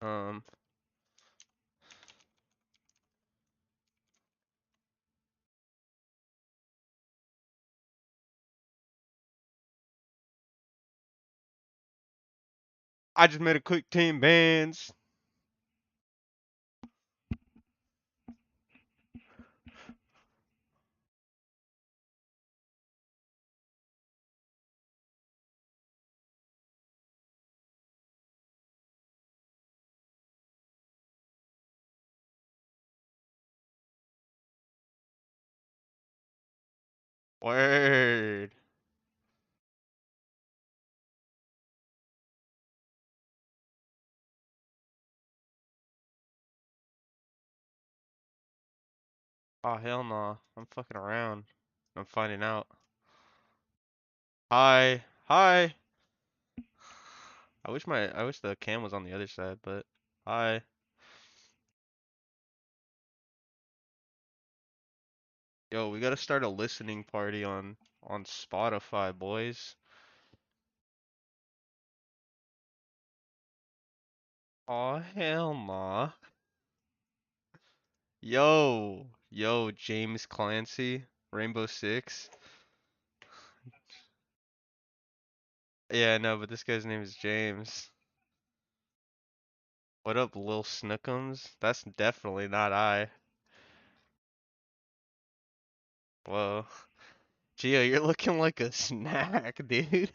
Um, I just made a quick team bands. Word. Oh hell no. I'm fucking around. I'm finding out. Hi. Hi. I wish the cam was on the other side, but hi. Yo, we gotta start a listening party on Spotify, boys. Oh hell nah. Yo, James Clancy, Rainbow Six. Yeah, no, but this guy's name is James. What up, Lil Snookums? That's definitely not I. Whoa. Gio, you're looking like a snack, dude.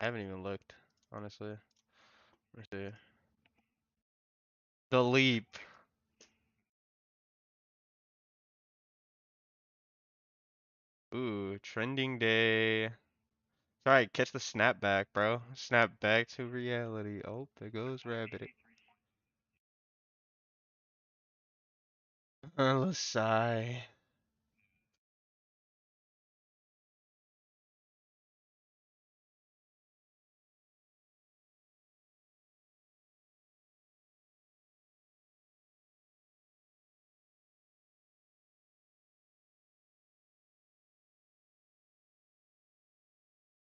I haven't even looked, honestly. Let's see. The Leap. Ooh, trending day. Sorry, catch the snapback, bro. Snap back to reality. Oh, there goes Rabbit. Sigh.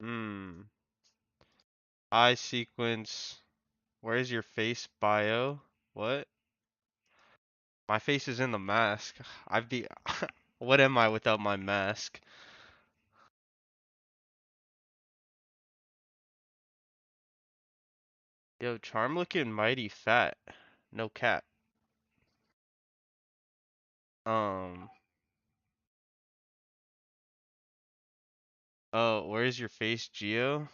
Hmm. I sequence. Where's your face bio? What? My face is in the mask. I'd be. What am I without my mask? Yo, Charm looking mighty fat. No cap. Um. Oh, where's your face, Geo?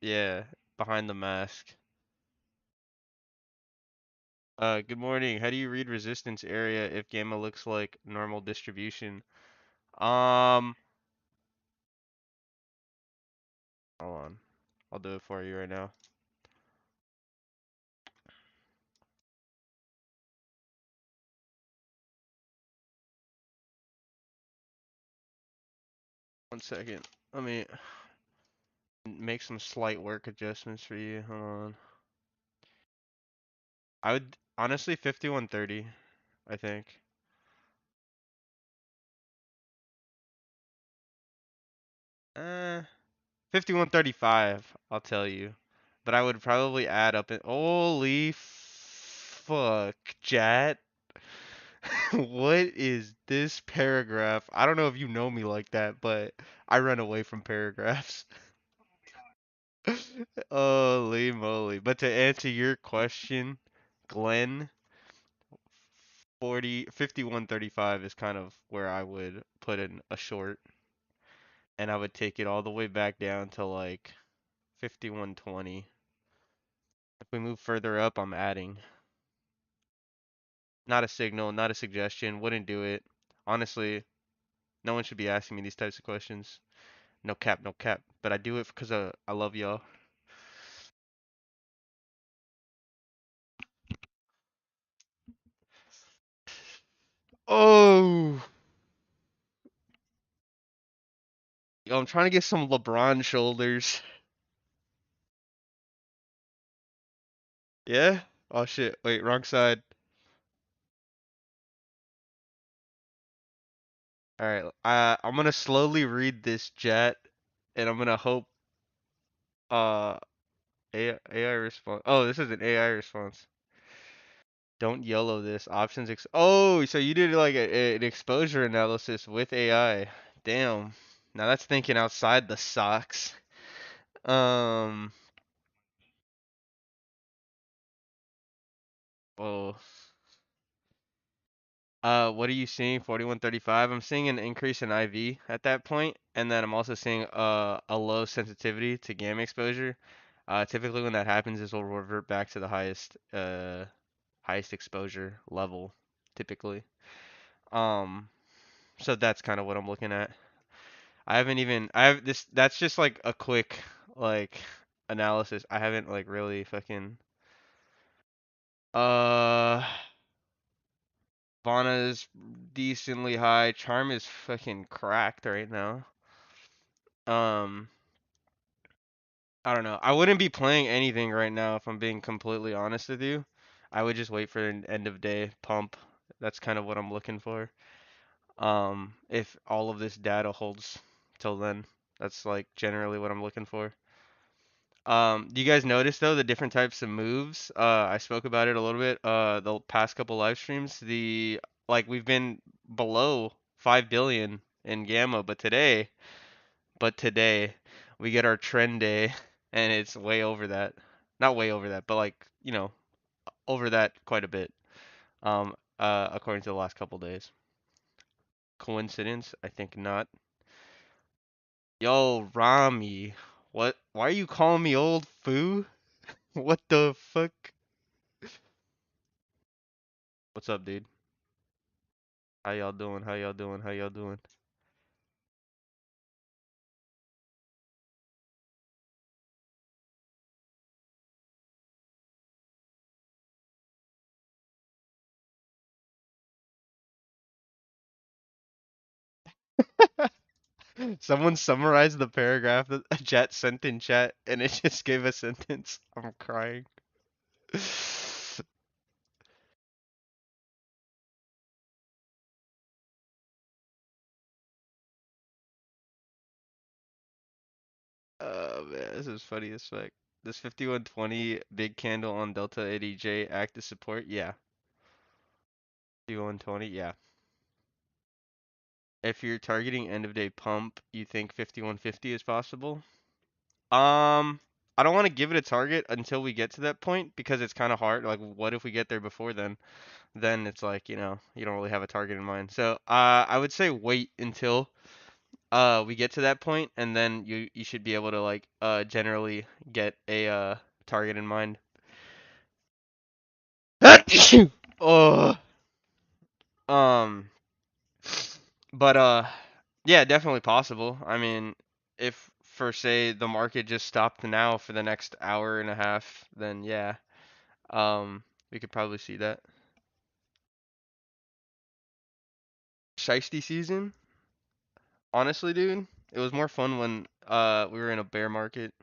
Yeah, behind the mask. Good morning. How do you read resistance area if gamma looks like normal distribution? Um, hold on. I'll do it for you right now. One second. Let me make some slight work adjustments for you. Hold on. I would honestly 5130, I think. 5135, I'll tell you. But I would probably add up it. Holy fuck, Jat. What is this paragraph? I don't know if you know me like that, but I run away from paragraphs. Holy moly. But to answer your question, Glenn, 5135 is kind of where I would put in a short, and I would take it all the way back down to like 5120. If we move further up, I'm adding. Not a signal, not a suggestion, wouldn't do it. Honestly, no one should be asking me these types of questions. No cap, no cap. But I do it because I love y'all. Oh, yo, I'm trying to get some LeBron shoulders. Yeah? Oh shit. Wait, wrong side. All right. I'm gonna slowly read this chat, and I'm gonna hope uh AI response. Oh, this is an AI response. Don't YOLO this. Oh, so you did like an exposure analysis with AI. Damn. Now that's thinking outside the socks. Um. Oh. What are you seeing? 4135. I'm seeing an increase in IV at that point, and then I'm also seeing a low sensitivity to gamma exposure. Typically when that happens, this will revert back to the highest exposure level, typically. Um, so that's kind of what I'm looking at. I have this. That's just like a quick like analysis. I haven't like really fucking. Uh, Vana's decently high. Charm is fucking cracked right now. Um, I don't know. I wouldn't be playing anything right now if I'm being completely honest with you. I would just wait for an end of day pump. That's kind of what I'm looking for. If all of this data holds till then, that's like generally what I'm looking for. Do you guys notice though the different types of moves? I spoke about it a little bit. The past couple live streams, the like we've been below 5 billion in gamma, but today we get our trend day and it's way over that. Not way over that, but like, over that quite a bit. According to the last couple days. Coincidence? I think not. Yo, Rami, what? Why are you calling me old foo? What the fuck? What's up, dude? How y'all doing? How y'all doing? How y'all doing? Someone summarized the paragraph that a chat sent in chat, and it just gave a sentence. I'm crying. Oh man, this is funny as fuck. This 5120 big candle on Delta ADJ act as support? Yeah. 5120, yeah. If you're targeting end of day pump, you think 5150 is possible? Um, I don't want to give it a target until we get to that point because it's kind of hard. Like, what if we get there before then? Then it's like, you don't really have a target in mind. So, I would say wait until we get to that point, and then you should be able to like generally get a target in mind. Oh, um, but yeah, definitely possible. I mean, if for say the market just stopped now for the next hour and a half, then yeah, we could probably see that. Shiesty season, honestly, dude, it was more fun when we were in a bear market.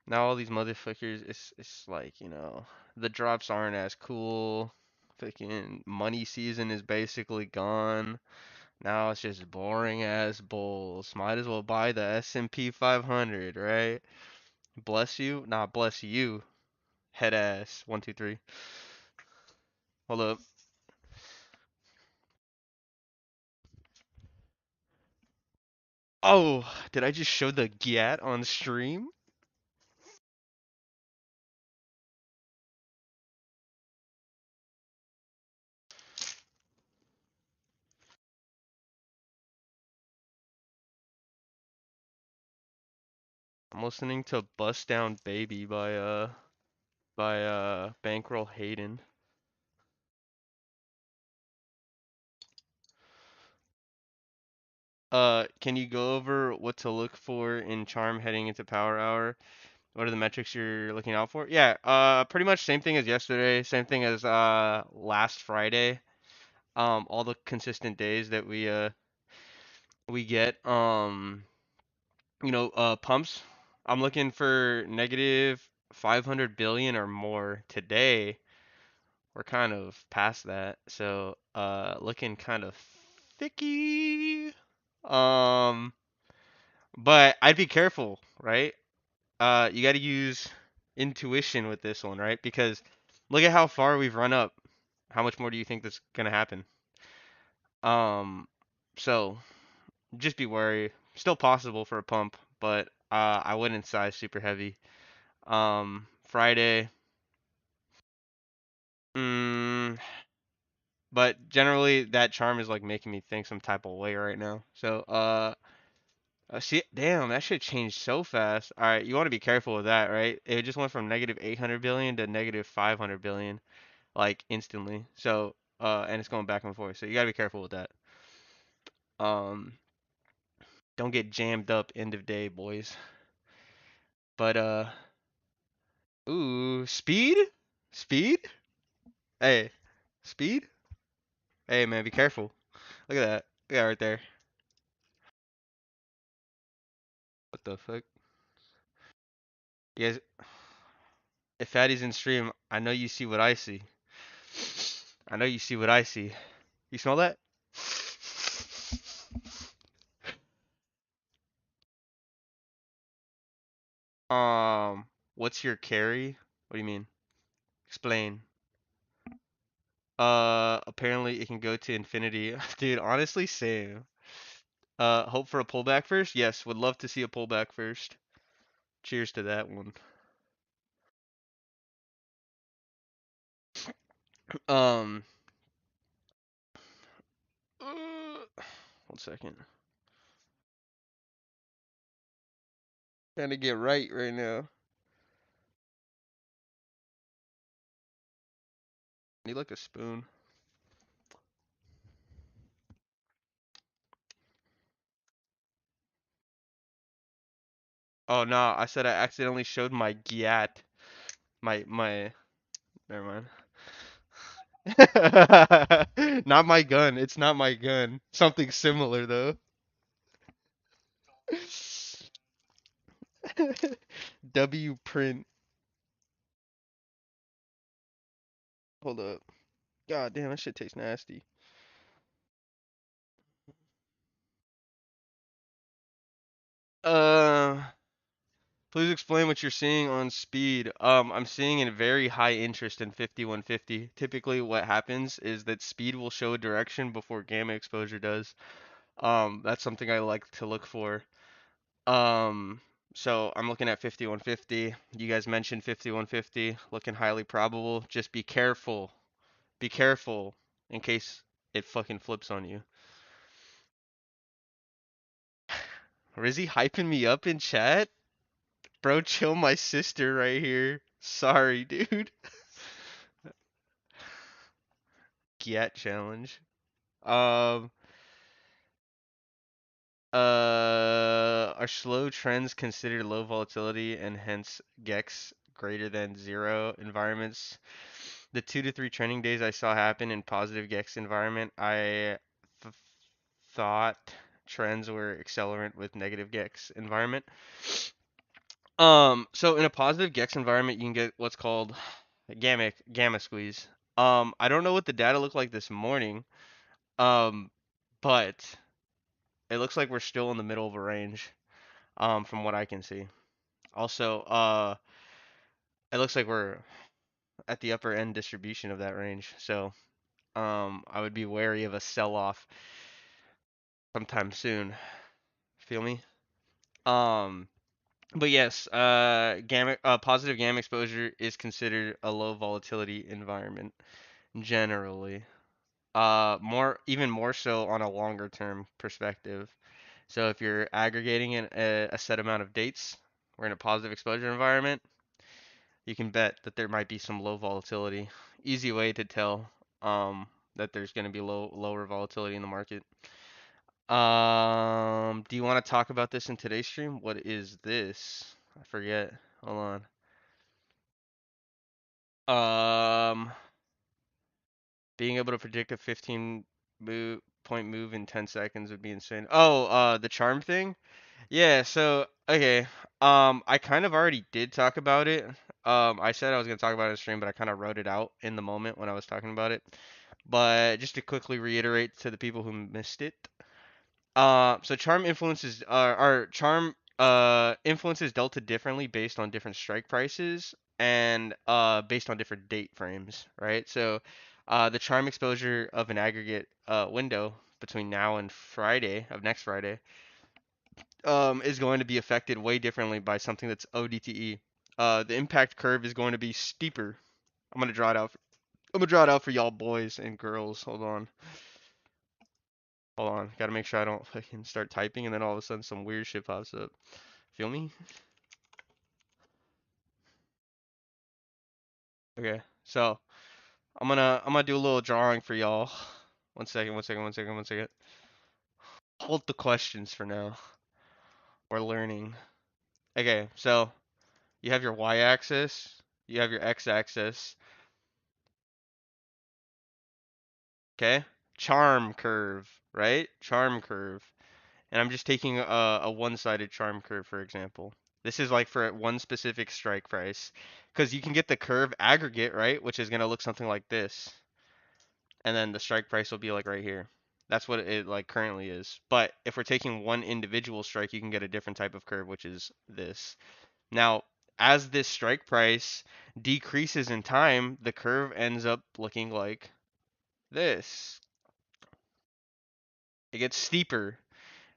Now all these motherfuckers, it's like, the drops aren't as cool. Fucking money season is basically gone. Now it's just boring ass bulls. Might as well buy the S&P 500, right? Bless you? Nah, bless you. Head ass. One, two, three. Hold up. Oh, did I just show the GAT on stream? I'm listening to Bust Down Baby by Bankroll Hayden. Can you go over what to look for in Charm heading into Power Hour? What are the metrics you're looking out for? Yeah, pretty much same thing as yesterday, same thing as last Friday. All the consistent days that we get. Pumps. I'm looking for negative 500 billion or more today. We're kind of past that. So, looking kind of thicky. Um, but I'd be careful, right? You got to use intuition with this one, right? Because look at how far we've run up. How much more do you think that's gonna happen? Um, so just be wary. Still possible for a pump, but I wouldn't size super heavy. Friday, mm, but generally that charm is like making me think some type of way right now. So see, damn, that shit changed so fast. All right, you want to be careful with that, right? It just went from negative 800 billion to negative 500 billion, like instantly. So and it's going back and forth. So you gotta be careful with that. Um, don't get jammed up end of day, boys. But ooh, speed, speed. Hey, speed. Hey man, be careful. Look at that. Look at that right there. What the fuck? You guys, if Fatty's in stream, I know you see what I see. I know you see what I see. You smell that? What's your carry? What do you mean? Explain. Apparently it can go to infinity. Dude, honestly, same. Hope for a pullback first? Yes, would love to see a pullback first. Cheers to that one. Um, one second. Trying to get right now. Need like a spoon. Oh no, I said I accidentally showed my gyat. My never mind. Not my gun. It's not my gun. Something similar though. W print. Hold up. God damn, that shit tastes nasty. Uh, please explain what you're seeing on speed. I'm seeing a very high interest in 5150. Typically, what happens is that speed will show a direction before gamma exposure does. That's something I like to look for. Um, so I'm looking at 5150. You guys mentioned 5150, looking highly probable. Just be careful. Be careful in case it fucking flips on you. Rizzy hyping me up in chat? Bro, chill my sister right here. Sorry, dude. Get challenge. Um, are slow trends considered low volatility and hence GEX greater than zero environments? The 2 to 3 trending days I saw happen in positive GEX environment, I th thought trends were accelerant with negative GEX environment. So in a positive GEX environment, you can get what's called gamma squeeze. I don't know what the data looked like this morning. Um, but it looks like we're still in the middle of a range. From what I can see. Also, it looks like we're at the upper end distribution of that range. So, I would be wary of a sell-off sometime soon. Feel me? Um, but yes, positive gamma exposure is considered a low volatility environment generally. Even more so on a longer term perspective. So if you're aggregating a set amount of dates, we're in a positive exposure environment, you can bet that there might be some low volatility. Easy way to tell that there's going to be lower volatility in the market. Do you want to talk about this in today's stream? What is this? I forget. Hold on. Being able to predict a 15 point move in 10 seconds would be insane. Oh, the charm thing? Yeah, so okay. I kind of already did talk about it. I said I was gonna talk about it in stream, but I kind of wrote it out in the moment when I was talking about it. But just to quickly reiterate to the people who missed it, so charm influences charm influences delta differently based on different strike prices and based on different date frames, right? So the charm exposure of an aggregate window between now and Friday of next Friday is going to be affected way differently by something that's ODTE. The impact curve is going to be steeper. I'm gonna draw it out. I'm gonna draw it out for y'all boys and girls. Hold on. Hold on. Gotta make sure I don't fucking start typing and then all of a sudden some weird shit pops up. Feel me? Okay. So I'm gonna do a little drawing for y'all. One second, one second, one second, one second. Hold the questions for now. We're learning. Okay, so you have your y-axis, you have your x-axis, okay? Charm curve, right? Charm curve. And I'm just taking a one-sided charm curve, for example. This is like for one specific strike price. Because you can get the curve aggregate, right? Which is going to look something like this. And then the strike price will be like right here. That's what it like currently is. But if we're taking one individual strike, you can get a different type of curve, which is this. Now, as this strike price decreases in time, the curve ends up looking like this. It gets steeper,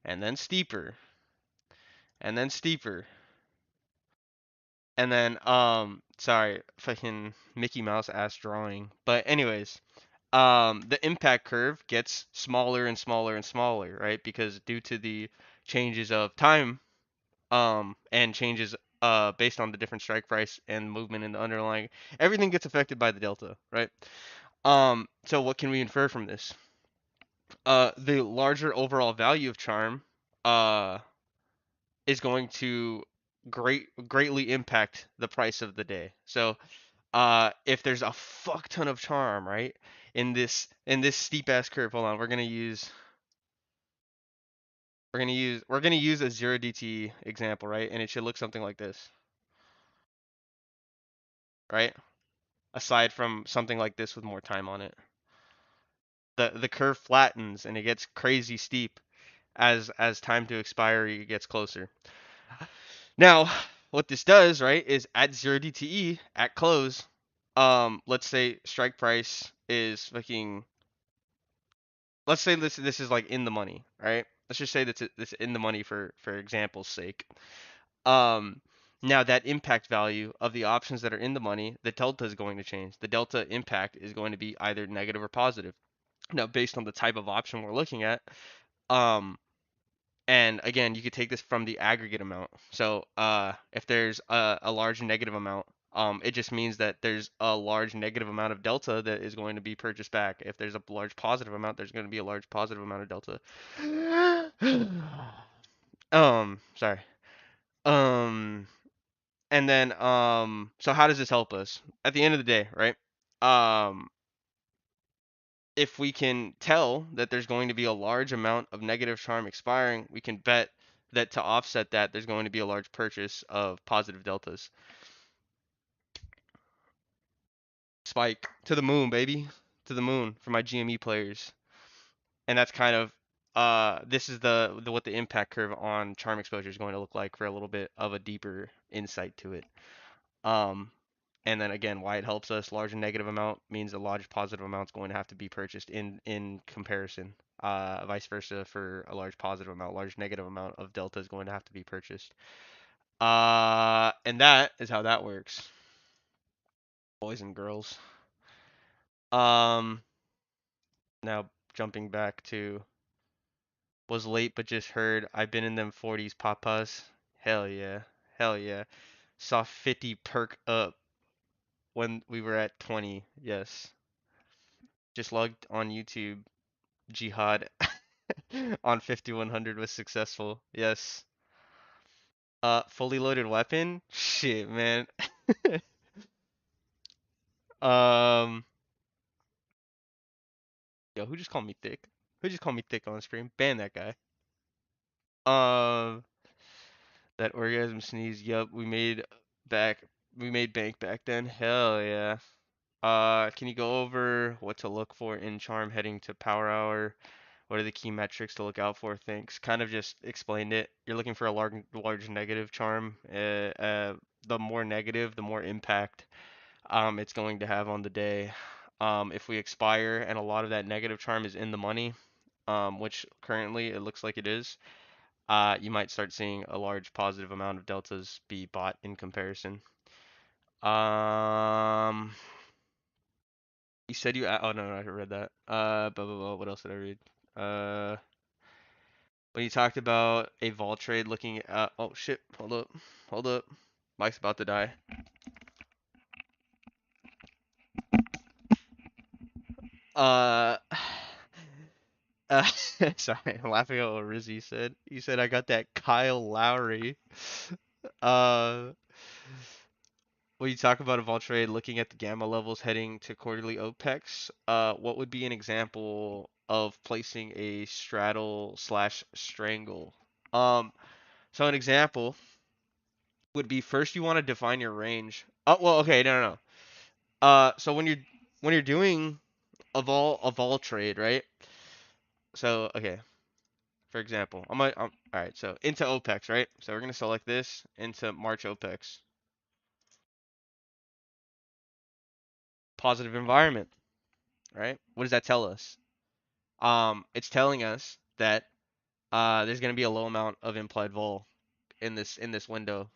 and then steeper, and then steeper. And then, sorry, fucking Mickey Mouse ass drawing. But anyways, the impact curve gets smaller and smaller and smaller, right? Because due to the changes of time, and changes based on the different strike price and movement in the underlying, everything gets affected by the delta, right? So what can we infer from this? The larger overall value of charm, uh, is going to greatly impact the price of the day. So if there's a fuck ton of charm, right? In this steep ass curve, hold on, we're gonna use a 0 DT example, right? And it should look something like this, right? Aside from something like this with more time on it. The curve flattens and it gets crazy steep as time to expiry gets closer. Now, what this does, right, is at 0 DTE at close, let's say strike price is fucking, let's say this is like in the money, right? Let's just say that's this in the money for example's sake. Um, Now that impact value of the options that are in the money, the delta is going to change. The delta impact is going to be either negative or positive. Now, based on the type of option we're looking at, um, and again, you could take this from the aggregate amount. So if there's a large negative amount, it just means that there's a large negative amount of delta that is going to be purchased back. If there's a large positive amount, there's going to be a large positive amount of delta. Sorry. Um, and then so how does this help us? At the end of the day, right? Um, if we can tell that there's going to be a large amount of negative charm expiring, we can bet that to offset that, there's going to be a large purchase of positive deltas. Spike to the moon, baby, to the moon for my GME players. And that's kind of this is the what the impact curve on charm exposure is going to look like for a little bit of a deeper insight to it. Um, And then again, why it helps us, large negative amount means a large positive amount is going to have to be purchased in comparison. Vice versa for a large positive amount, large negative amount of delta is going to have to be purchased. And that is how that works, boys and girls. Um, Now jumping back to was late but just heard. I've been in them 40s papas. Hell yeah, hell yeah. Saw 50 perk up when we were at 20. Yes. Just logged on YouTube. Jihad on 5100 was successful. Yes. Fully loaded weapon? Shit, man. Um, Yo, who just called me thick? Who just called me thick on stream? Ban that guy. Um, that orgasm sneeze. Yup, we made back We made bank back then. Hell yeah. Can you go over what to look for in charm heading to power hour? What are the key metrics to look out for? Thanks. Kind of just explained it. You're looking for a large negative charm. The more negative, the more impact it's going to have on the day. If we expire and a lot of that negative charm is in the money, which currently it looks like it is, you might start seeing a large positive amount of deltas be bought in comparison. Um, you said you. Oh no, no, I read that. Blah, blah, blah. What else did I read? Uh, when you talked about a vol trade looking at. Oh shit! Hold up. Mike's about to die. Uh, uh sorry, I'm laughing at what Rizzy said. He said I got that Kyle Lowry. Uh, when you talk about a vol trade looking at the gamma levels heading to quarterly Opex, what would be an example of placing a straddle slash strangle? Um, so an example would be first you want to define your range. Oh, well, okay, no, no, no. So when you're doing a vol trade, right? So okay, for example, all right. So into Opex, right? So we're gonna select this into March Opex. Positive environment, right? What does that tell us? It's telling us that there's gonna be a low amount of implied vol in this window.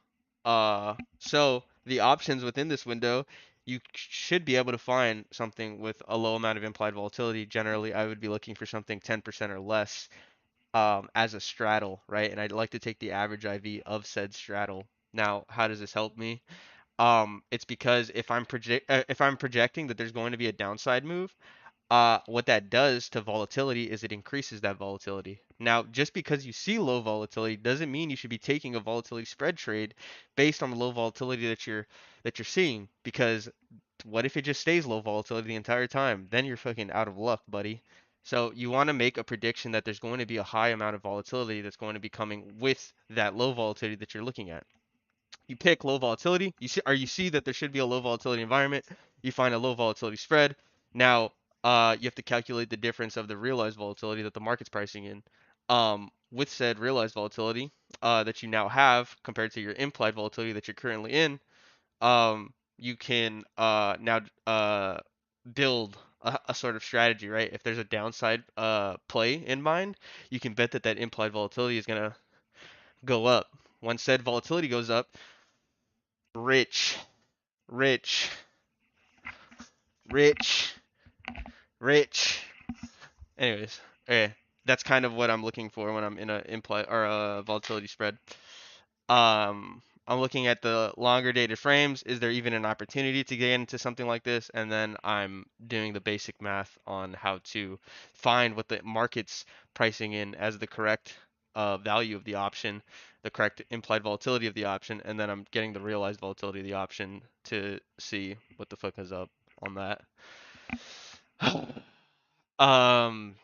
So the options within this window, you should be able to find something with a low amount of implied volatility. Generally, I would be looking for something 10% or less as a straddle, right? And I'd like to take the average IV of said straddle. Now, how does this help me? It's because if I'm projecting that there's going to be a downside move, what that does to volatility is it increases that volatility. Now, just because you see low volatility doesn't mean you should be taking a volatility spread trade based on the low volatility that you're seeing. Because what if it just stays low volatility the entire time? Then you're fucking out of luck, buddy. So you want to make a prediction that there's going to be a high amount of volatility that's going to be coming with that low volatility that you're looking at. You pick low volatility. You see that there should be a low volatility environment. You find a low volatility spread. Now, you have to calculate the difference of the realized volatility that the market's pricing in. With said realized volatility that you now have compared to your implied volatility that you're currently in, you can now build a sort of strategy, right? If there's a downside play in mind, you can bet that that implied volatility is gonna go up. Once said volatility goes up, rich, rich, rich, rich. Anyways, okay, that's kind of what I'm looking for when I'm in a implied or a volatility spread. I'm looking at the longer dated frames. Is there even an opportunity to get into something like this? And then I'm doing the basic math on how to find what the market's pricing in as the correct value of the option, the correct implied volatility of the option, and then I'm getting the realized volatility of the option to see what the fuck is up on that. Um,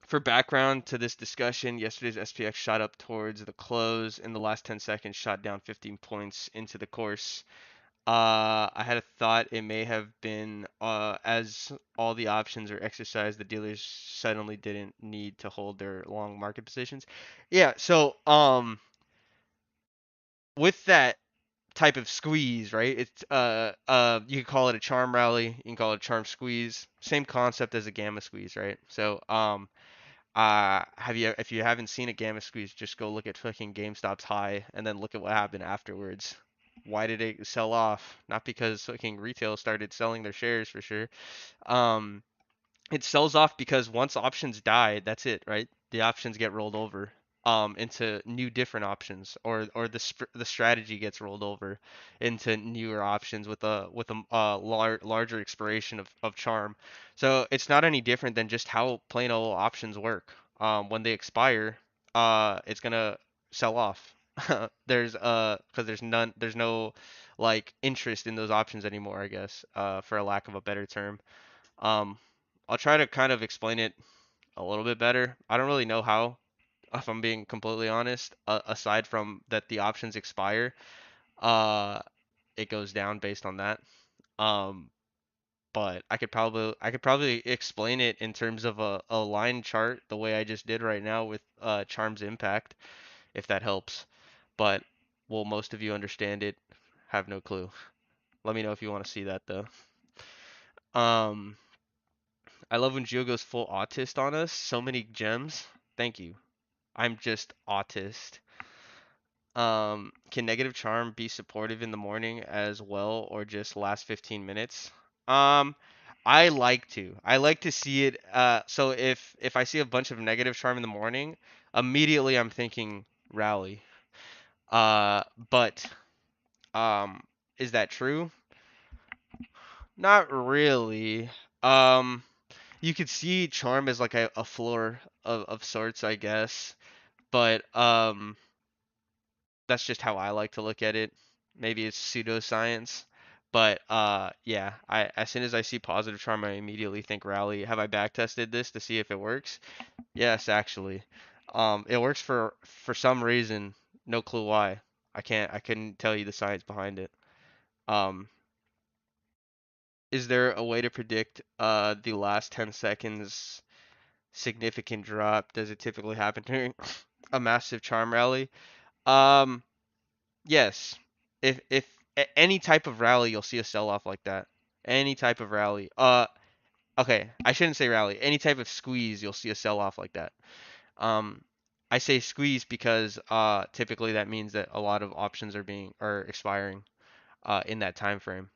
for background to this discussion, yesterday's SPX shot up towards the close. In the last 10 seconds, shot down 15 points into the course. I had a thought it may have been as all the options are exercised, the dealers suddenly didn't need to hold their long market positions. Yeah, so with that type of squeeze, right? It's you can call it a charm rally, you can call it a charm squeeze. Same concept as a gamma squeeze, right? So have you if you haven't seen a gamma squeeze, just go look at fucking GameStop's high and then look at what happened afterwards. Why did it sell off? Not because fucking retail started selling their shares for sure. Um, it sells off because once options die, that's it, right? The options get rolled over into new different options, or the strategy gets rolled over into newer options with a larger expiration of charm. So it's not any different than just how plain old options work. When they expire, it's gonna sell off. Because there's no like interest in those options anymore, I guess, for a lack of a better term. Um, I'll try to kind of explain it a little bit better. I don't really know how, if I'm being completely honest, aside from that the options expire. Uh, it goes down based on that. Um, but I could probably explain it in terms of a line chart the way I just did right now with Charm's impact, if that helps. But will most of you understand it? Have no clue. Let me know if you want to see that though. Um, I love when Gio goes full autist on us. So many gems. Thank you. I'm just autist. Can negative charm be supportive in the morning as well, or just last 15 minutes? Um, I like to. I like to see it. So if I see a bunch of negative charm in the morning, immediately I'm thinking rally. But um, is that true? Not really. Um, you could see charm as like a floor of sorts, I guess. But that's just how I like to look at it. Maybe it's pseudoscience. But yeah, I as soon as I see positive charm, I immediately think rally. Have I back tested this to see if it works? Yes, actually. It works for some reason. No clue why. I couldn't tell you the science behind it. Um, is there a way to predict the last 10 seconds significant drop? Does it typically happen during a massive charm rally? Um, Yes. If any type of rally, you'll see a sell off like that. Any type of rally. Okay, I shouldn't say rally. Any type of squeeze, you'll see a sell off like that. Um, I say squeeze because typically that means that a lot of options are expiring in that time frame.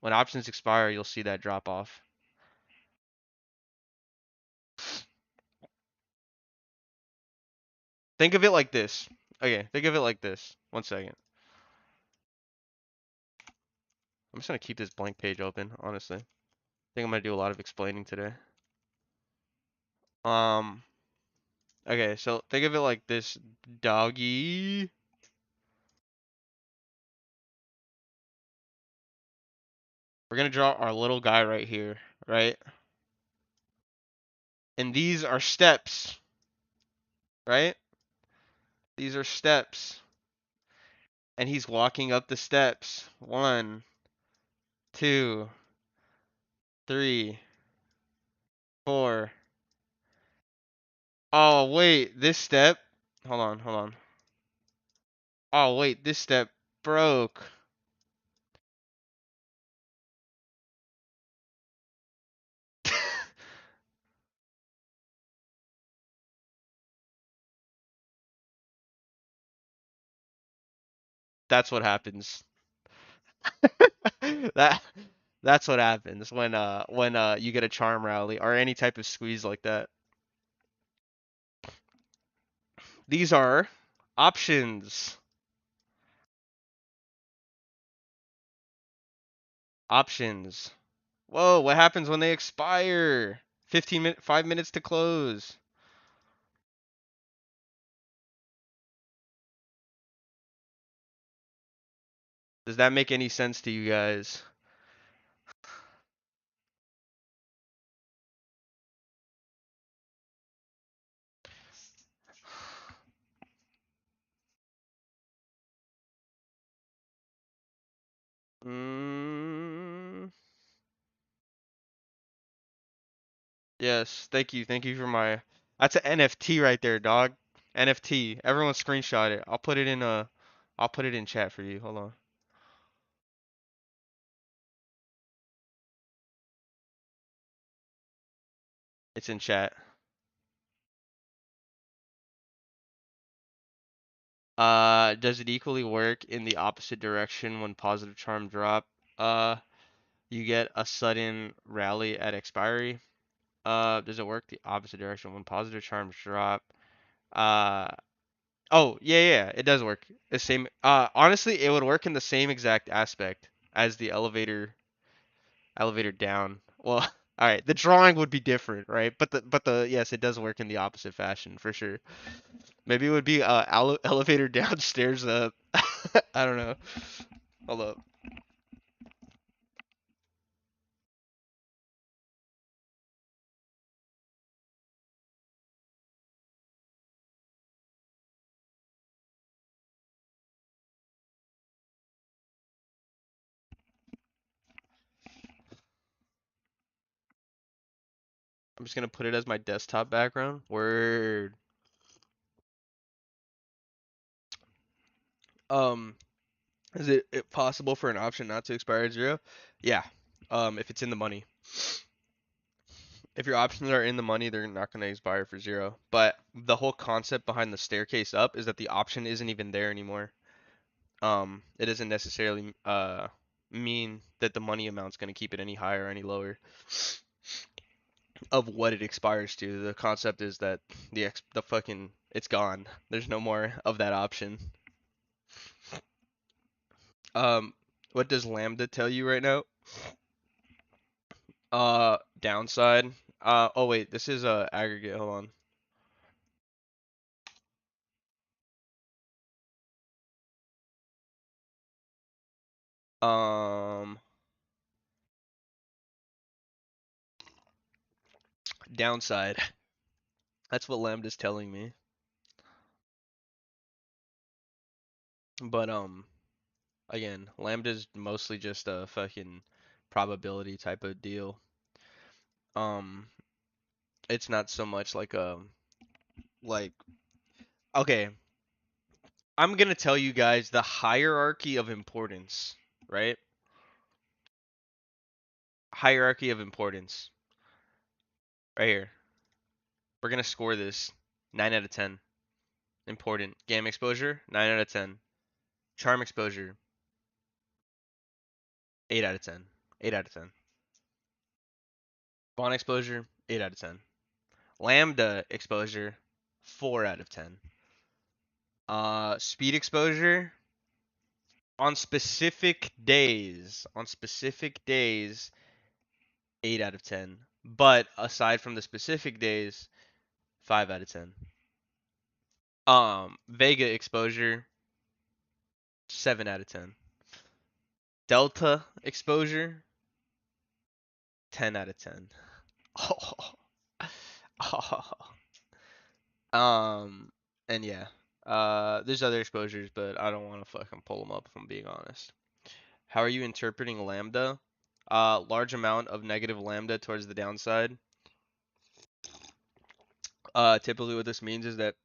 When options expire, you'll see that drop off. Think of it like this. Okay, think of it like this. One second. I'm just gonna keep this blank page open, honestly. I think I'm gonna do a lot of explaining today. Um, Okay, so think of it like this, doggy. We're gonna draw our little guy right here, right? And these are steps, right? These are steps. And he's walking up the steps. One, two, three, four. Oh, wait, this step. Hold on, hold on. Oh, wait, this step broke. That's what happens. That that's what happens when you get a charm rally or any type of squeeze like that. These are options. Options. Whoa, what happens when they expire? 5 minutes to close. Does that make any sense to you guys? Mm, yes, thank you. Thank you for my. That's an NFT right there, dog. NFT. Everyone screenshot it. I'll put it in chat for you. Hold on. It's in chat. Does it equally work in the opposite direction when positive charm drop? Uh, you get a sudden rally at expiry. Does it work the opposite direction when positive charms drop? Uh, oh, yeah, it does work. The same. Honestly, it would work in the same exact aspect as the elevator down. Well, all right, the drawing would be different, right? But the yes, it does work in the opposite fashion for sure. Maybe it would be elevator downstairs up. I don't know. Hold up. I'm just gonna put it as my desktop background. Word. Um, is it possible for an option not to expire at 0? Yeah. If it's in the money. If your options are in the money, they're not going to expire for 0. But the whole concept behind the staircase up is that the option isn't even there anymore. It doesn't necessarily mean that the money amount's going to keep it any higher or any lower of what it expires to. The concept is that the fucking it's gone. There's no more of that option. Um, what does lambda tell you right now? Downside. Oh wait, this is aggregate. Hold on. Downside. That's what lambda's telling me. But again, lambda's mostly just a fucking probability type of deal. Um, it's not so much like a like okay, I'm gonna tell you guys the hierarchy of importance, right? Hierarchy of importance. Right here. We're gonna score this 9 out of 10. Important. Game exposure, 9 out of 10. Charm exposure, 8 out of 10. 8 out of 10. Bond exposure, 8 out of 10. Lambda exposure, 4 out of 10. Speed exposure on specific days, 8 out of 10. But aside from the specific days, 5 out of 10. Vega exposure, 7 out of 10. Delta exposure, 10 out of 10. And yeah. There's other exposures, but I don't want to fucking pull them up if I'm being honest. How are you interpreting lambda? Large amount of negative lambda towards the downside. Typically what this means is that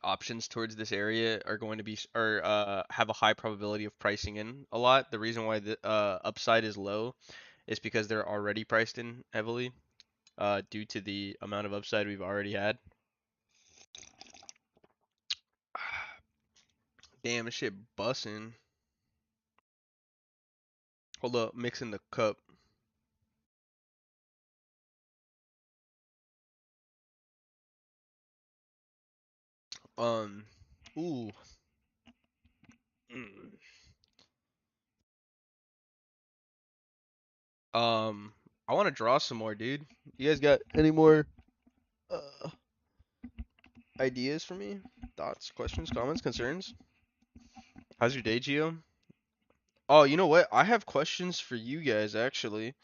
options towards this area are going to be or have a high probability of pricing in a lot. The reason why the upside is low is because they're already priced in heavily due to the amount of upside we've already had. Damn, this shit bussin'. Hold up, mixing the cup. Um, ooh. Mm. Um, I want to draw some more, dude. You guys got any more uh, ideas for me? Thoughts, questions, comments, concerns? How's your day, Gio? Oh, you know what? I have questions for you guys actually.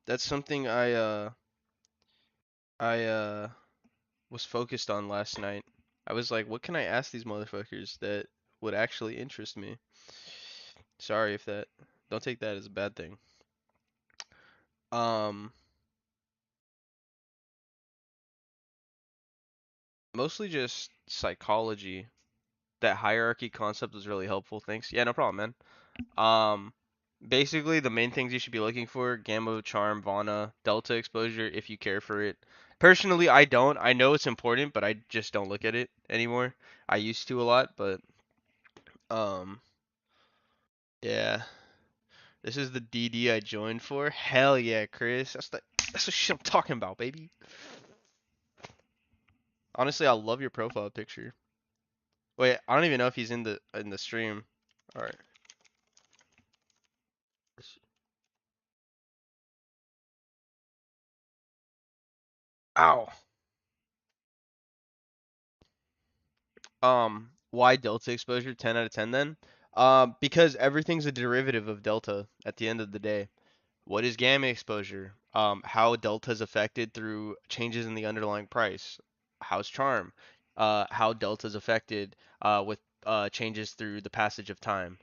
That's something I was focused on last night. I was like, what can I ask these motherfuckers that would actually interest me? Sorry if that don't take that as a bad thing. Um, Mostly just psychology. That hierarchy concept was really helpful. Thanks. Yeah, no problem, man. Basically the main things you should be looking for: gamma, charm, Vana, delta exposure if you care for it. Personally, I don't. I know it's important, but I just don't look at it anymore. I used to a lot, but um, yeah. This is the DD I joined for. Hell yeah, Chris. That's the shit I'm talking about, baby. Honestly, I love your profile picture. Wait, I don't even know if he's in the stream. All right. Ow. Why delta exposure 10 out of 10 then? Because everything's a derivative of delta at the end of the day. What is gamma exposure? How delta is affected through changes in the underlying price. How's charm? How delta is affected with changes through the passage of time.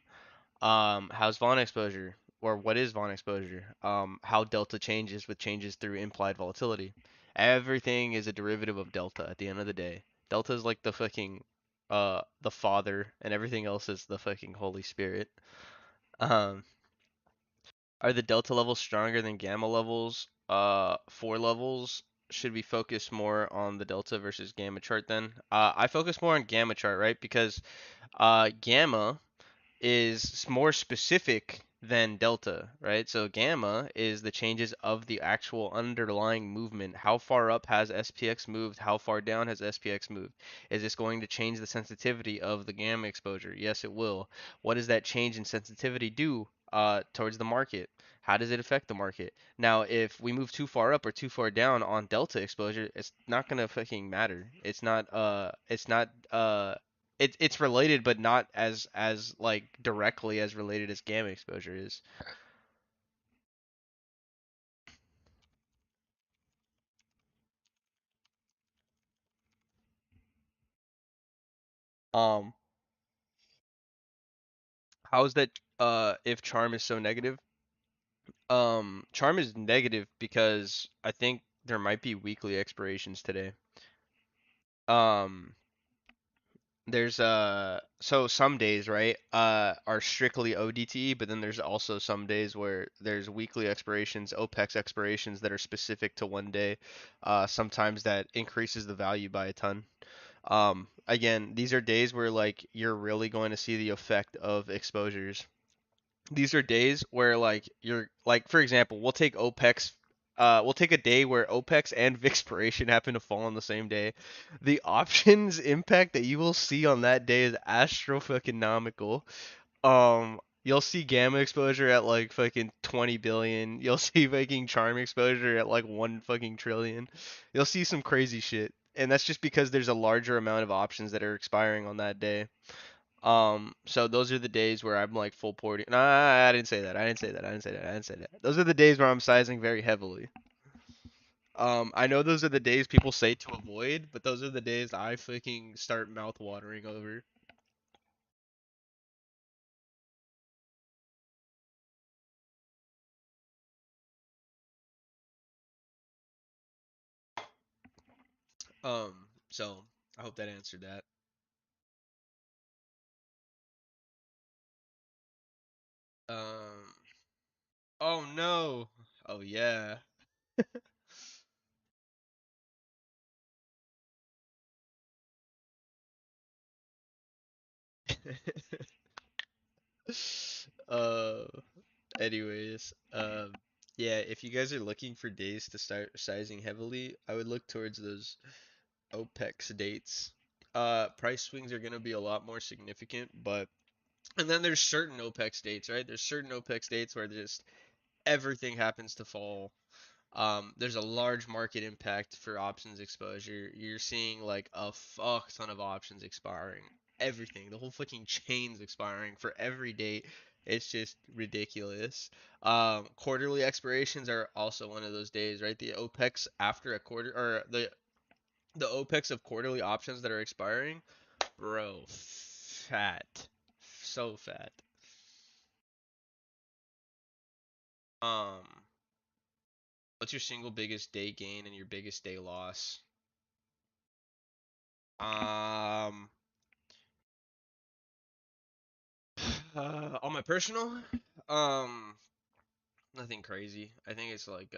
How's Vaughn exposure? Or what is Vaughn exposure? How delta changes with changes through implied volatility. Everything is a derivative of delta at the end of the day. Delta is like the fucking the father, and everything else is the fucking Holy Spirit. Um, are the delta levels stronger than gamma levels? 4 levels. Should we focus more on the delta versus gamma chart then? I focus more on gamma chart, right? Because gamma is more specific than delta, right? So gamma is the changes of the actual underlying movement. How far up has SPX moved? How far down has SPX moved? Is this going to change the sensitivity of the gamma exposure? Yes, it will. What does that change in sensitivity do towards the market? How does it affect the market? Now, if we move too far up or too far down on delta exposure, it's not gonna fucking matter. It's related, but not as like directly as related as gamma exposure is. Um, how is that? If charm is so negative, charm is negative because I think there might be weekly expirations today. Um, there's so some days, right, are strictly ODT, but then there's also some days where there's weekly expirations, Opex expirations that are specific to one day. Sometimes that increases the value by a ton. Again, these are days where like you're really going to see the effect of exposures. These are days where like you're like, for example, we'll take a day where OPEX and Vixpiration happen to fall on the same day. The options impact that you will see on that day is astro fucking nomical. You'll see gamma exposure at like fucking 20 billion. You'll see fucking charm exposure at like 1 fucking trillion. You'll see some crazy shit. And that's just because there's a larger amount of options that are expiring on that day. So those are the days where I'm like full porting. Nah, I didn't say that. I didn't say that. I didn't say that. I didn't say that. Those are the days where I'm sizing very heavily. I know those are the days people say to avoid, but those are the days I fucking start mouth watering over. So I hope that answered that. Um, oh no. Oh yeah. uh, anyways, yeah, if you guys are looking for days to start sizing heavily, I would look towards those Opex dates. Price swings are gonna be a lot more significant, but and then there's certain Opex dates, right? There's certain Opex dates where just everything happens to fall. There's a large market impact for options exposure. You're seeing like a fuck ton of options expiring. Everything, the whole fucking chain's expiring for every date. It's just ridiculous. Quarterly expirations are also one of those days, right? The OPEX after a quarter, or the OPEX of quarterly options that are expiring, bro, fat, so fat. Um, what's your single biggest day gain and your biggest day loss? Um, on my personal, um, nothing crazy. I think it's like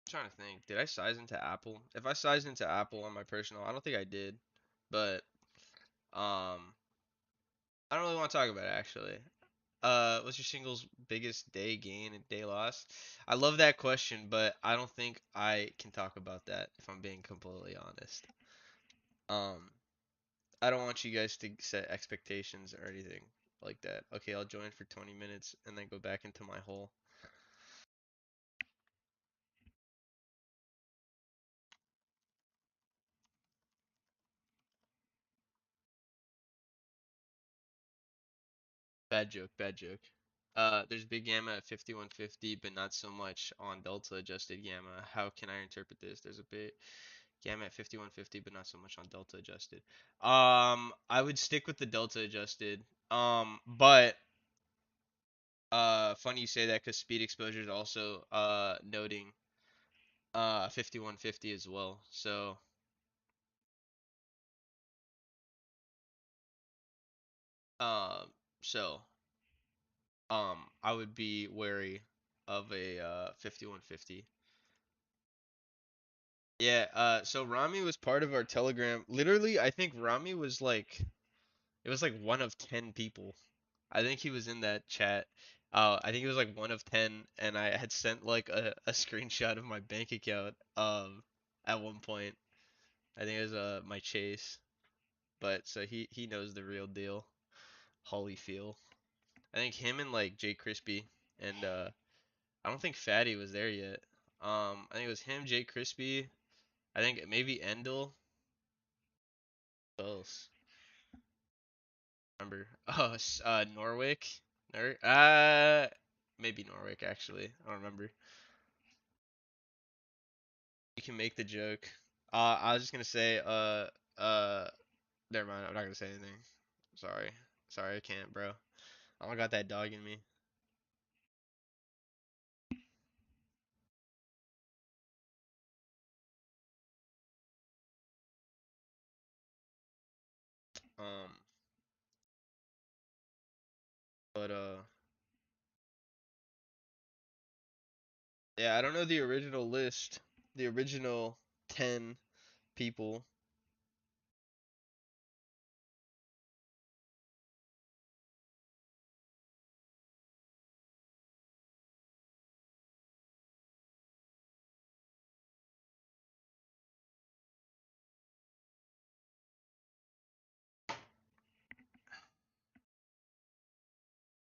trying to think. Did I size into Apple? If I sized into Apple on my personal, I don't think I did, but um, I don't really want to talk about it actually. What's your singles biggest day gain and day loss? I love that question, but I don't think I can talk about that if I'm being completely honest. Um, I don't want you guys to set expectations or anything like that. Okay, I'll join for 20 minutes and then go back into my hole. Bad joke, bad joke. There's big gamma at 5150, but not so much on delta adjusted gamma. How can I interpret this? There's a bit gamma at 5150, but not so much on delta adjusted. I would stick with the delta adjusted. But funny you say that because speed exposure is also noting 5150 as well. Um so I would be wary of a 5150. Yeah, so Rami was part of our Telegram. Literally, I think Rami was like it was like one of 10 people. I think he was in that chat. I think he was like one of 10, and I had sent like a screenshot of my bank account at one point. I think it was my Chase. But so he knows the real deal. Holyfield. I think him and like Jay Crispy and I don't think Fatty was there yet. I think it was him, Jay Crispy. I think maybe Endel. Who else? Remember? Oh, Norwick. Maybe Norwick actually. I don't remember. You can make the joke. I was just gonna say, uh, never mind. I'm not gonna say anything. Sorry, sorry, I can't, bro. I don't got that dog in me. Um, but yeah, I don't know the original list. The original 10 people.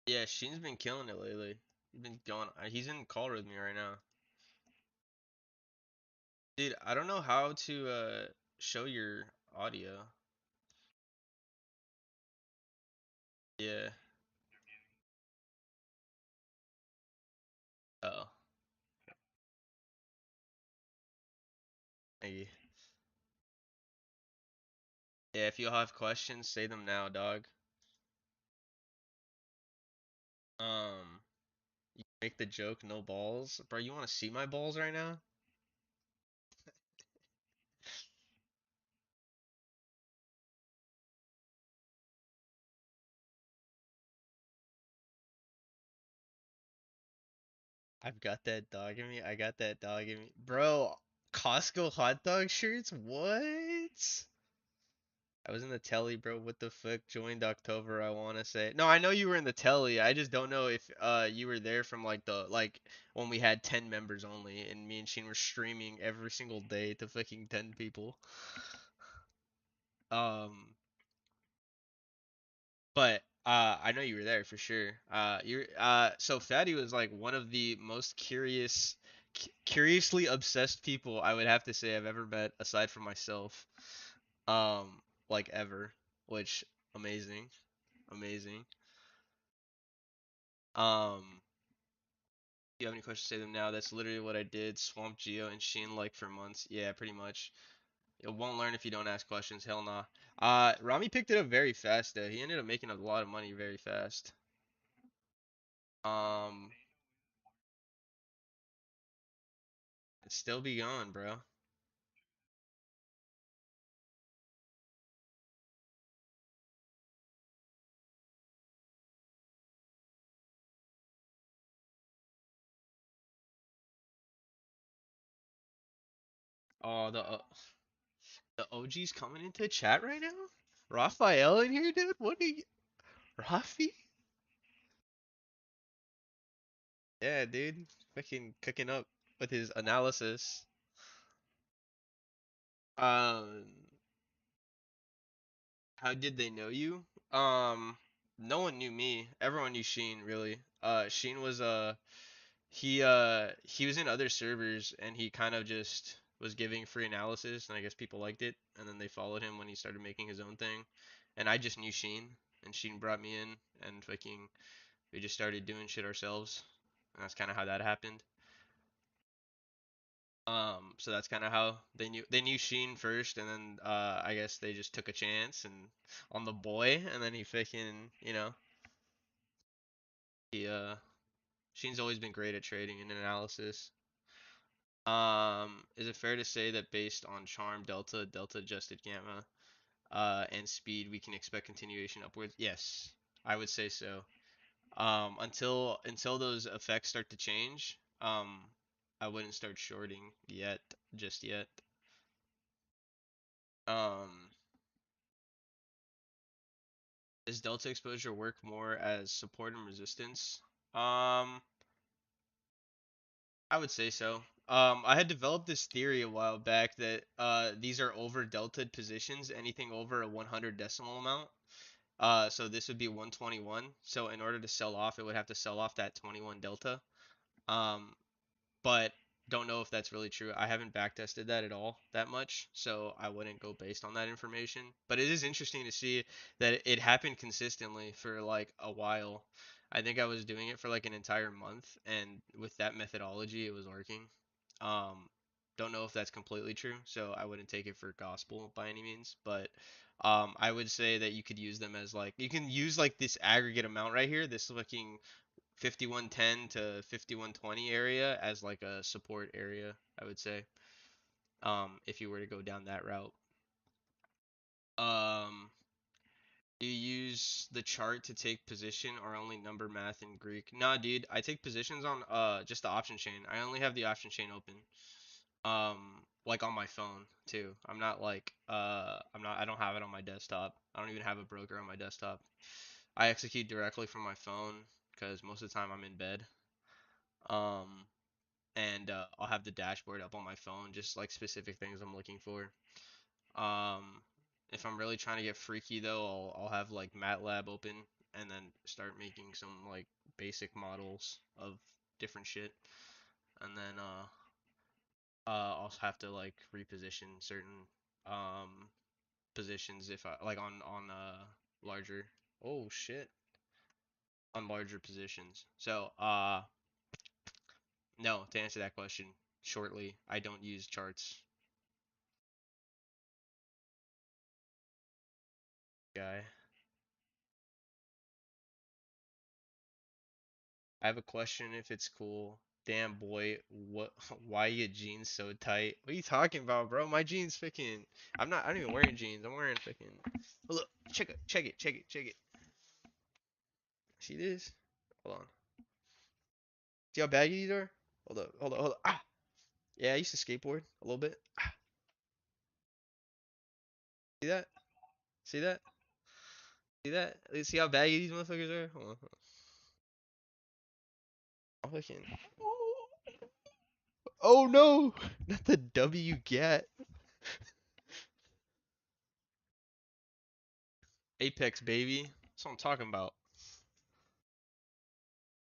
Yeah, Sheen's been killing it lately. He's been going. He's in call with me right now. Dude, I don't know how to show your audio. Yeah. Oh. Thank you. Yeah, if you all have questions, say them now, dog. Um, you make the joke, no balls, bro. You want to see my balls right now? I've got that dog in me. I got that dog in me, bro. Costco hot dog shirts? What? I was in the telly, bro. What the fuck? Joined October, I wanna say. No, I know you were in the telly. I just don't know if you were there from like when we had 10 members only and me and Sheen were streaming every single day to fucking 10 people. Um but I know you were there for sure. You're so Fatty was like one of the most curiously obsessed people I would have to say I've ever met aside from myself. Like ever, which amazing. Amazing. If you have any questions, say them now. That's literally what I did. Swamp Geo and Sheen like for months. Yeah, pretty much. You won't learn if you don't ask questions. Hell nah. Rami picked it up very fast though. He ended up making a lot of money very fast. Um, it still be going, bro. Oh, the OG's coming into chat right now. Raphael in here, dude. What are you, Rafi? Yeah, dude. Fucking cooking up with his analysis. Um, how did they know you? Um, no one knew me. Everyone knew Sheen, really. Sheen was he was in other servers and he kind of just was giving free analysis and I guess people liked it and then they followed him when he started making his own thing. And I just knew Sheen and Sheen brought me in and fucking we just started doing shit ourselves. And that's kind of how that happened. So that's kind of how they knew Sheen first, and then I guess they just took a chance and on the boy, and then he fucking he Sheen's always been great at trading and analysis. Is it fair to say that based on charm, delta adjusted gamma, and speed, we can expect continuation upwards? Yes, I would say so. Until those effects start to change, I wouldn't start shorting yet, just yet. Um, does delta exposure work more as support and resistance? Um, I would say so. I had developed this theory a while back that these are over deltaed positions, anything over a 100 decimal amount. So this would be 121. So in order to sell off, it would have to sell off that 21 delta. Um, but don't know if that's really true. I haven't backtested that at all that much, so I wouldn't go based on that information. But it is interesting to see that it happened consistently for like a while. I think I was doing it for like an entire month, and with that methodology, it was working. Um, don't know if that's completely true, so I wouldn't take it for gospel by any means, but I would say that you could use them as like you can use like this aggregate amount right here, this fucking 5110 to 5120 area as like a support area, I would say. If you were to go down that route. Um, do you use the chart to take position or only number math in Greek? Nah, dude, I take positions on just the option chain. I only have the option chain open. Like on my phone too. I don't have it on my desktop. I don't even have a broker on my desktop. I execute directly from my phone because most of the time I'm in bed. Um, and I'll have the dashboard up on my phone, just like specific things I'm looking for. Um, if I'm really trying to get freaky though, I'll have like MATLAB open and then start making some like basic models of different shit, and then I'll have to like reposition certain um positions if I like on larger oh shit on larger positions. So no, to answer that question shortly, I don't use charts, guy. I have a question if it's cool. Damn boy, what? Why your jeans so tight? What are you talking about, bro? My jeans freaking. I'm not even wearing jeans. I'm wearing freaking. Look, check it. See this? Hold on. See how baggy these are? Hold up. Ah, yeah. I used to skateboard a little bit. Ah, see that? See that? See that? See how baggy these motherfuckers are? Hold on. I'm fucking. Oh no! Not the W get. Apex baby. That's what I'm talking about.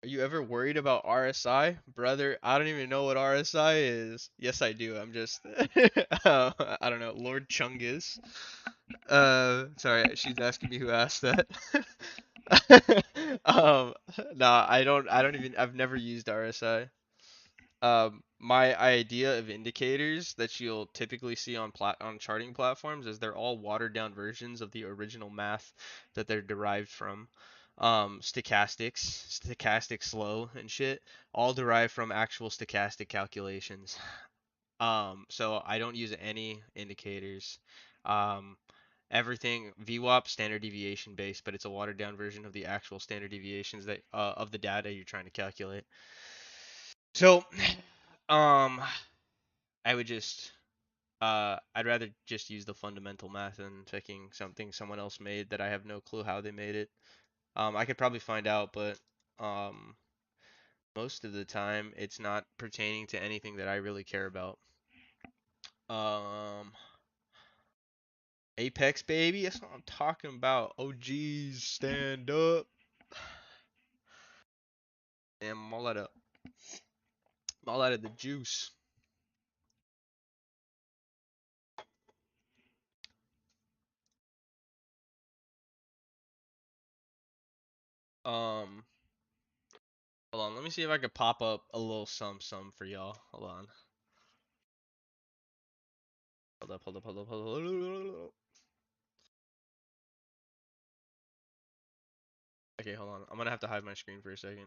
Are you ever worried about RSI? Brother, I don't even know what RSI is. Yes, I do. I'm just, I don't know, Lord Chungus. Sorry, she's asking me who asked that. um, nah, I don't even, I've never used RSI. My idea of indicators that you'll typically see on charting platforms is they're all watered down versions of the original math that they're derived from. Stochastic slow and shit, all derived from actual stochastic calculations. So I don't use any indicators. Um, Everything VWAP standard deviation based, but it's a watered down version of the actual standard deviations that of the data you're trying to calculate. So, um, I would just I'd rather just use the fundamental math than picking something someone else made that I have no clue how they made it. I could probably find out, but um, most of the time it's not pertaining to anything that I really care about. Um, Apex baby, that's what I'm talking about. OGs stand up. Damn, I'm all out of the juice. Um, Hold on, let me see if I could pop up a little some for y'all. Hold on. Hold up. Okay, hold on. I'm gonna have to hide my screen for a second.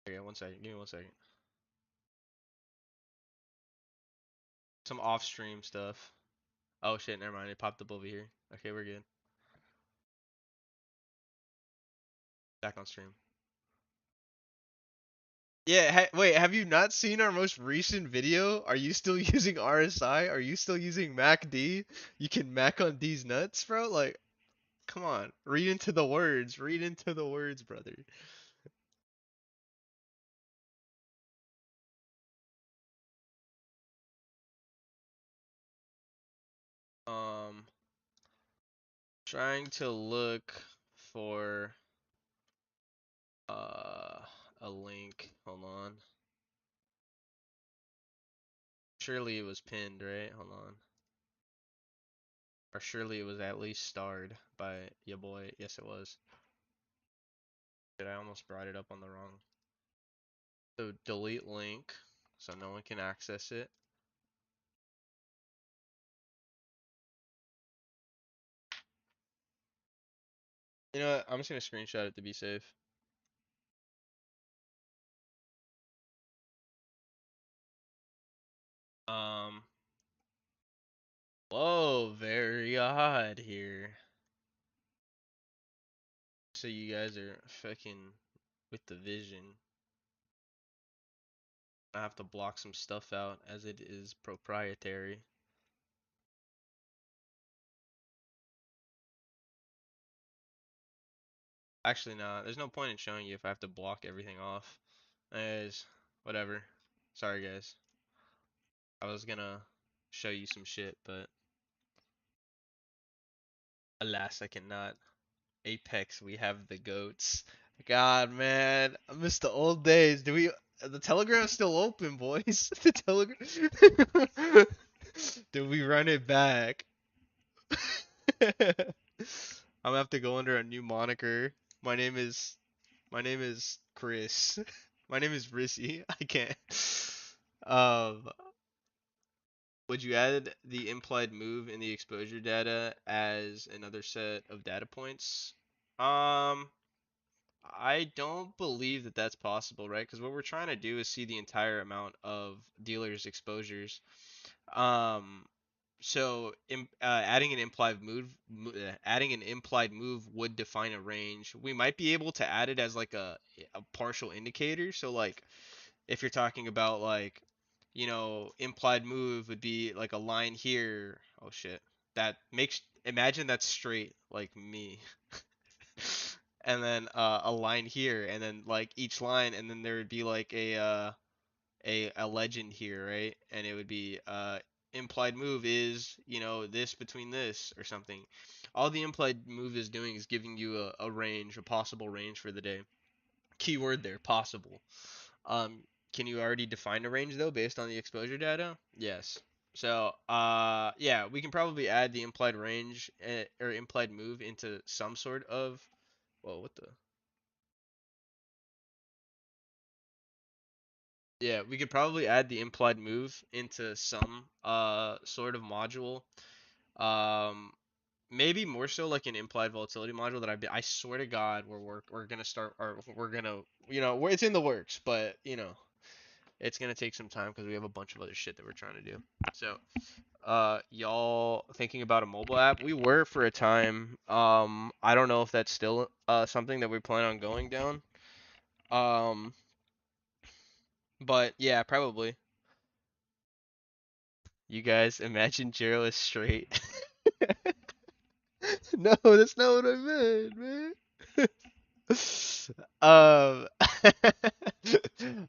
Okay, 1 second. Give me 1 second. Some off-stream stuff. Oh shit, never mind. It popped up over here. Okay, we're good. Back on stream. Yeah, wait, have you not seen our most recent video? Are you still using RSI? Are you still using MACD? You can Mac on these nuts, bro? Like, come on. Read into the words. Read into the words, brother. Um, trying to look for uh a link. Hold on. Surely it was pinned, right? Hold on. Or surely it was at least starred by your boy. Yes, it was. Did I almost brought it up on the wrong? So delete link so no one can access it. You know what? I'm just gonna screenshot it to be safe. Um, whoa, very odd here. So you guys are fucking with the vision. I have to block some stuff out as it is proprietary. Actually, no, there's no point in showing you if I have to block everything off. Anyways, whatever. Sorry, guys. I was gonna show you some shit, but alas, I cannot. Apex, we have the goats. God, man, I miss the old days. Do we? The Telegram's still open, boys. The Telegram. Do we run it back? I'm gonna have to go under a new moniker. My name is my name is Chris. My name is Rissy. I can't. Um, would you add the implied move in the exposure data as another set of data points? Um, I don't believe that that's possible, right? Because what we're trying to do is see the entire amount of dealers' exposures. Um, so adding an adding an implied move would define a range. We might be able to add it as like a partial indicator. So like if you're talking about like implied move would be like a line here. Oh shit. That makes imagine that's straight like me. And then a line here and then like each line and then there would be like a legend here, right? And it would be implied move is, this between this or something. All the implied move is doing is giving you a range, a possible range for the day. Keyword there, possible. Can you already define a range though based on the exposure data? Yes. So, yeah, we can probably add the implied range or implied move into some sort of, whoa, what the? Yeah, we could probably add the implied move into some sort of module. Um, maybe more so like an implied volatility module that I swear to God we're gonna start or we're gonna it's in the works, but it's gonna take some time because we have a bunch of other shit that we're trying to do. So y'all thinking about a mobile app? We were for a time. I don't know if that's still something that we plan on going down. Um, but yeah, probably. You guys imagine Jiro is straight. No, that's not what I meant, man. um,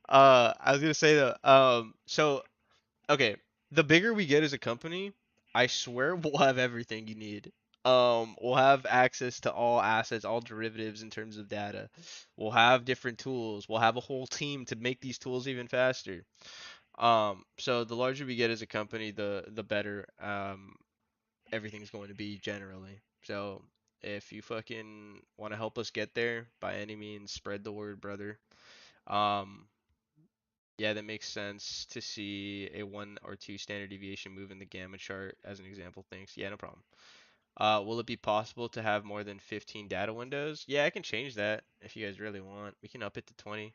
I was gonna say though, so okay, the bigger we get as a company, I swear we'll have everything you need. We'll have access to all assets, all derivatives in terms of data. We'll have different tools. We'll have a whole team to make these tools even faster. So the larger we get as a company, the better everything's going to be generally. So if you fucking want to help us get there, by any means, spread the word, brother. Um, yeah, that makes sense to see a 1 or 2 standard deviation move in the gamma chart as an example. Thanks. Yeah, no problem. Will it be possible to have more than 15 data windows? Yeah, I can change that if you guys really want. We can up it to 20.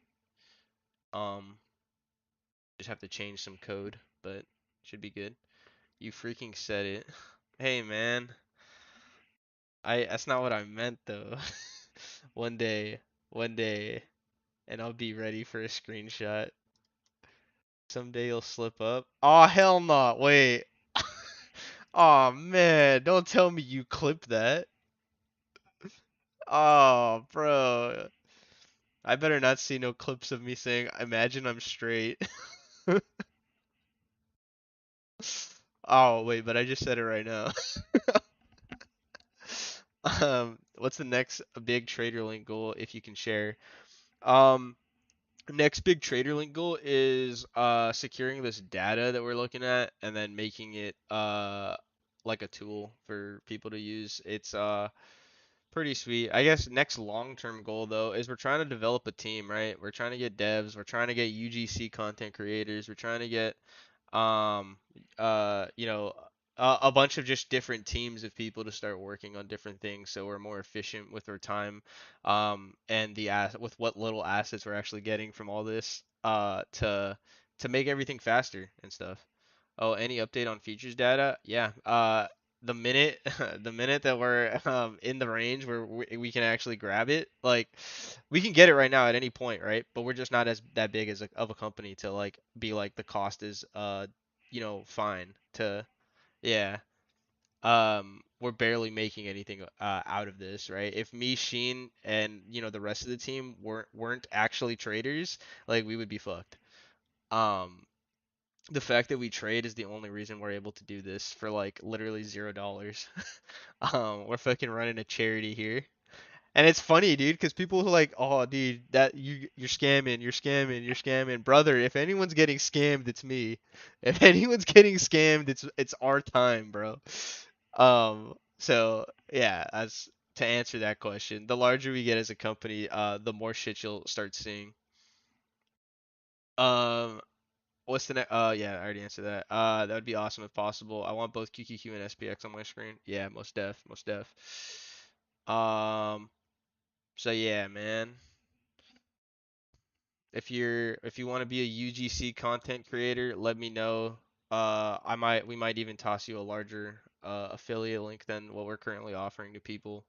Um, just have to change some code, but should be good. You freaking said it. Hey man, that's not what I meant though. One day, one day, and I'll be ready for a screenshot. Someday you'll slip up. Oh hell no! Wait. Oh man, don't tell me you clipped that. Oh bro, I better not see no clips of me saying, "Imagine I'm straight." Oh wait, but I just said it right now. What's the next big Traderlink goal if you can share? Um, Next big Traderlink goal is securing this data that we're looking at and then making it like a tool for people to use. It's pretty sweet. I guess next long-term goal though is we're trying to develop a team, right? We're trying to get devs, we're trying to get UGC content creators, we're trying to get um you know a bunch of just different teams of people to start working on different things so we're more efficient with our time and with what little assets we're actually getting from all this to make everything faster and stuff. Oh, any update on features data? Yeah. The minute the minute that we're in the range where we can actually grab it, like we can get it right now at any point, right? But we're just not as that big as of a company to like be like the cost is fine to yeah. We're barely making anything out of this, right? If me, Sheen, and the rest of the team weren't actually traders, like we would be fucked. Um, the fact that we trade is the only reason we're able to do this for like literally $0. We're fucking running a charity here. And it's funny, dude, because people are like, "Oh, dude, that you're scamming, you're scamming, you're scamming, brother. If anyone's getting scammed, it's me. If anyone's getting scammed, it's our time, bro." So yeah, as to answer that question, the larger we get as a company, the more shit you'll start seeing. Um, what's the next? Yeah, I already answered that. That would be awesome if possible. I want both QQQ and SPX on my screen. Yeah, most def, most def. Um, so yeah, man. If you want to be a UGC content creator, let me know. We might even toss you a larger affiliate link than what we're currently offering to people.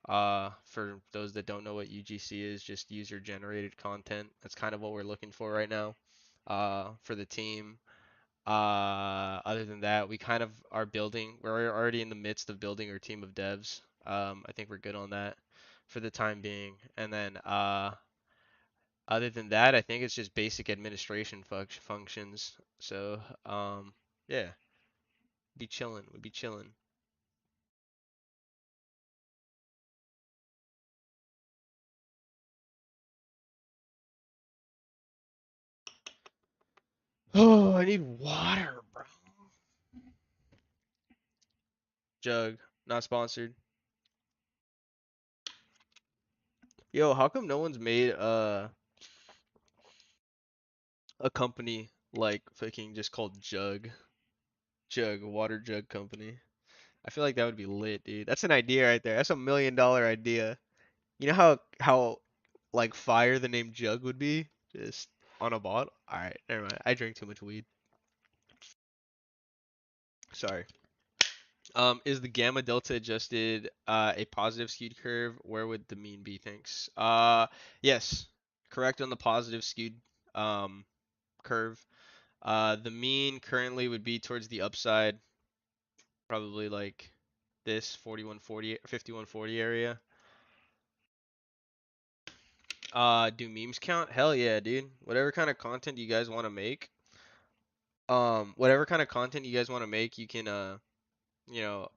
For those that don't know what UGC is, just user generated content. That's kind of what we're looking for right now. For the team. Other than that, we kind of are building. We're already in the midst of building our team of devs. I think we're good on that for the time being. And then other than that, I think it's just basic administration functions. So, yeah, be chilling. We'd be chilling. Oh, I need water, bro. Jug, not sponsored. Yo, how come no one's made a company like fucking just called Jug, water jug company? I feel like that would be lit, dude. That's an idea right there. That's $1 million idea. You know how like fire the name Jug would be? Just on a bottle? Alright, never mind. I drink too much weed. Sorry. Is the gamma delta adjusted a positive skewed curve? Where would the mean be? Thanks. Yes. Correct on the positive skewed um curve. The mean currently would be towards the upside, probably like this 4140 5140 area. Do memes count? Hell yeah, dude. Whatever kind of content you guys want to make, whatever kind of content you guys want to make, you can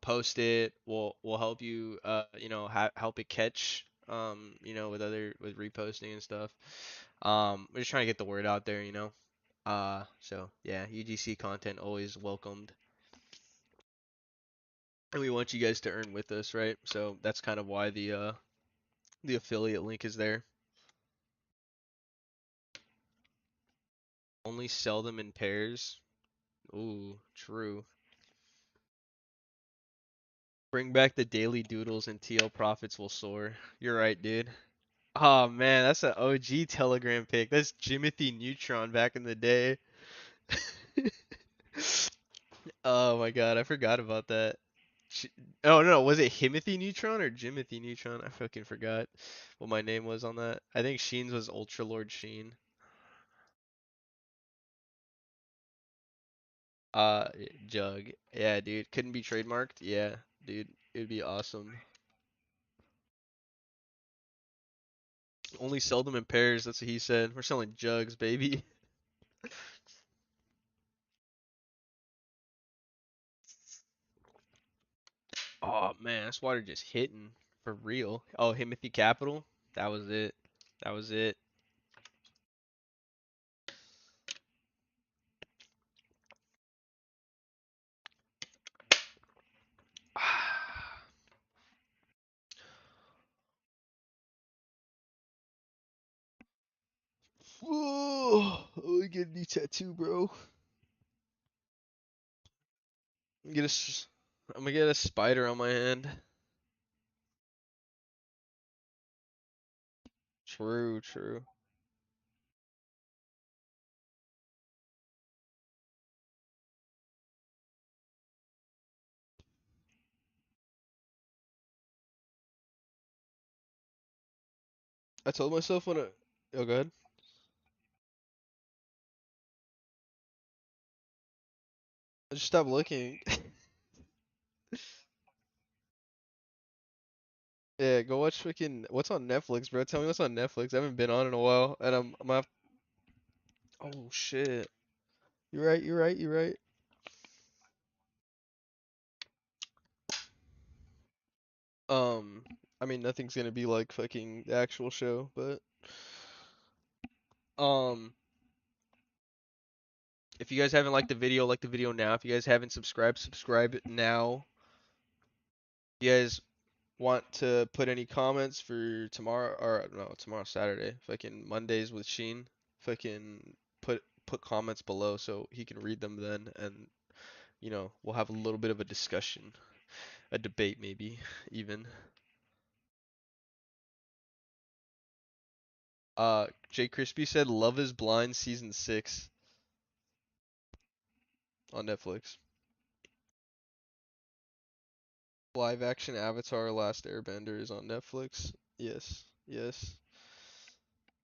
post it. We'll help you help it catch with reposting and stuff. We're just trying to get the word out there, you know. So yeah, UGC content always welcomed. And we want you guys to earn with us, right? So that's kind of why the affiliate link is there. Only sell them in pairs. Ooh, true. Bring back the daily doodles and TL profits will soar. You're right, dude. Oh man, that's an OG Telegram pick. That's Jimothy Neutron back in the day. Oh my god, I forgot about that. Ch- Oh no, was it Himothy Neutron or Jimothy Neutron? I fucking forgot what my name was on that. I think Sheen's was Ultra Lord Sheen. Jug. Yeah, dude. Couldn't be trademarked. Yeah, dude. It'd be awesome. Only sell them in pairs. That's what he said. We're selling jugs, baby. Oh man, this water just hitting for real. Oh, Himothy Capital. That was it. That was it. Oh, I get a new tattoo, bro. I'm gonna get I'm gonna get a spider on my hand. True, true. I told myself when I. Oh, go ahead. I just stopped looking. Yeah, go watch freaking. What's on Netflix, bro? Tell me what's on Netflix. I haven't been on in a while, and I'm Oh shit. You're right. You're right. You're right. Um, I mean, nothing's gonna be like fucking the actual show, but um, if you guys haven't liked the video, like the video now. If you guys haven't subscribed, subscribe now. If you guys want to put any comments for tomorrow, or no, tomorrow Saturday, fucking Mondays with Sheen, fucking put comments below so he can read them then, and we'll have a little bit of a discussion, a debate maybe even. Jay Crispy said Love is Blind season 6 on Netflix. Live action Avatar Last Airbender is on Netflix. Yes, yes.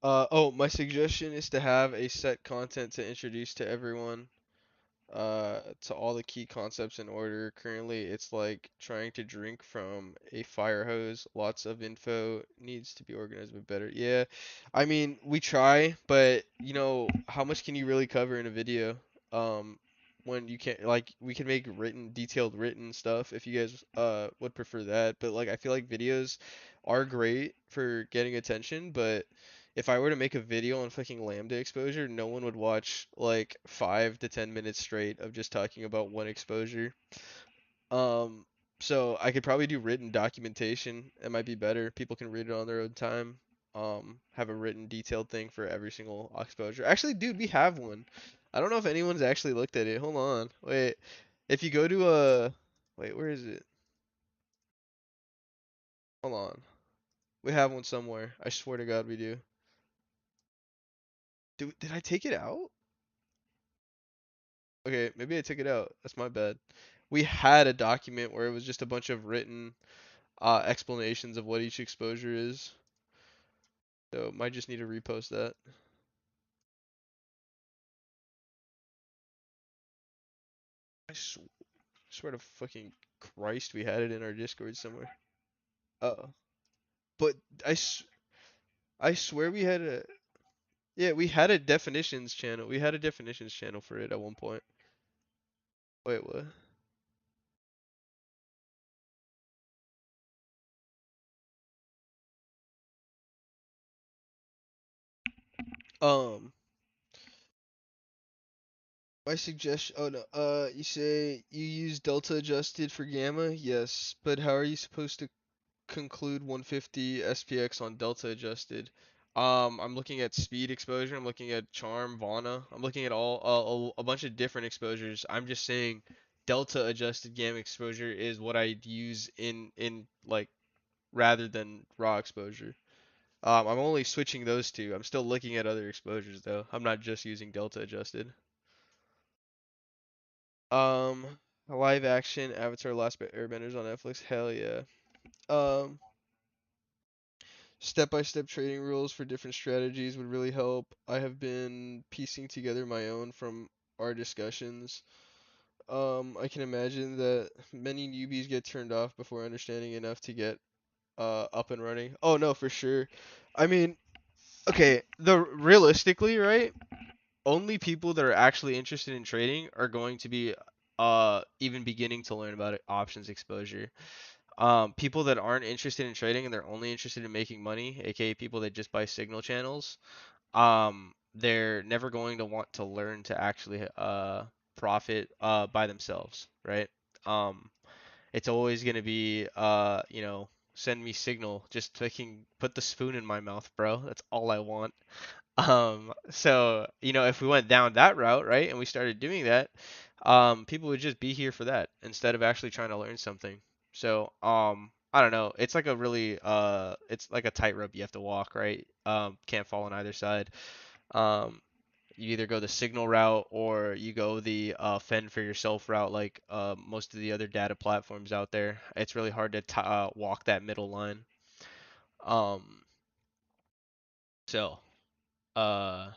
Oh, my suggestion is to have a set content to introduce to everyone, to all the key concepts in order. Currently, it's like trying to drink from a fire hose. Lots of info needs to be organized a bit better. Yeah, I mean, we try, but how much can you really cover in a video? Um, when you can't, like, we can make detailed written stuff if you guys would prefer that. But like, I feel like videos are great for getting attention, but if I were to make a video on fucking lambda exposure, no one would watch like 5 to 10 minutes straight of just talking about one exposure. Um, so I could probably do written documentation. It might be better. People can read it on their own time. Have a written detailed thing for every single exposure. Actually, dude, we have one. I don't know if anyone's actually looked at it. Hold on. Wait. If you go to wait, where is it? Hold on. We have one somewhere. I swear to God we do. Did I take it out? Okay, maybe I took it out. That's my bad. We had a document where it was just a bunch of written explanations of what each exposure is. So might just need to repost that. I swear to fucking Christ, we had it in our Discord somewhere. Oh, but I swear we had a yeah we had a definitions channel. We had a definitions channel for it at one point. Wait, what? Um, my suggestion. Oh no. You say you use delta adjusted for gamma? Yes, but how are you supposed to conclude 150 SPX on delta adjusted? I'm looking at speed exposure. I'm looking at charm, Vana. I'm looking at a bunch of different exposures. I'm just saying delta adjusted gamma exposure is what I'd use in like rather than raw exposure. I'm only switching those two. I'm still looking at other exposures though. I'm not just using delta adjusted. Um, Live action Avatar: Last Airbenders on Netflix. Hell yeah. Um, Step-by-step trading rules for different strategies would really help. I have been piecing together my own from our discussions. I can imagine that many newbies get turned off before understanding enough to get up and running. Oh no, for sure. I mean, okay, the realistically, right? Only people that are actually interested in trading are going to be even beginning to learn about options exposure. People that aren't interested in trading and they're only interested in making money, aka people that just buy signal channels, they're never going to want to learn to actually profit by themselves, right? Um, it's always going to be send me signal, just fucking put the spoon in my mouth, bro. That's all I want. So, if we went down that route, right, and we started doing that, people would just be here for that instead of actually trying to learn something. So, I don't know. It's like a really, it's like a tightrope you have to walk, right? Can't fall on either side. Um, you either go the signal route or you go the fend for yourself route, like most of the other data platforms out there. It's really hard to walk that middle line. Um, so, uh,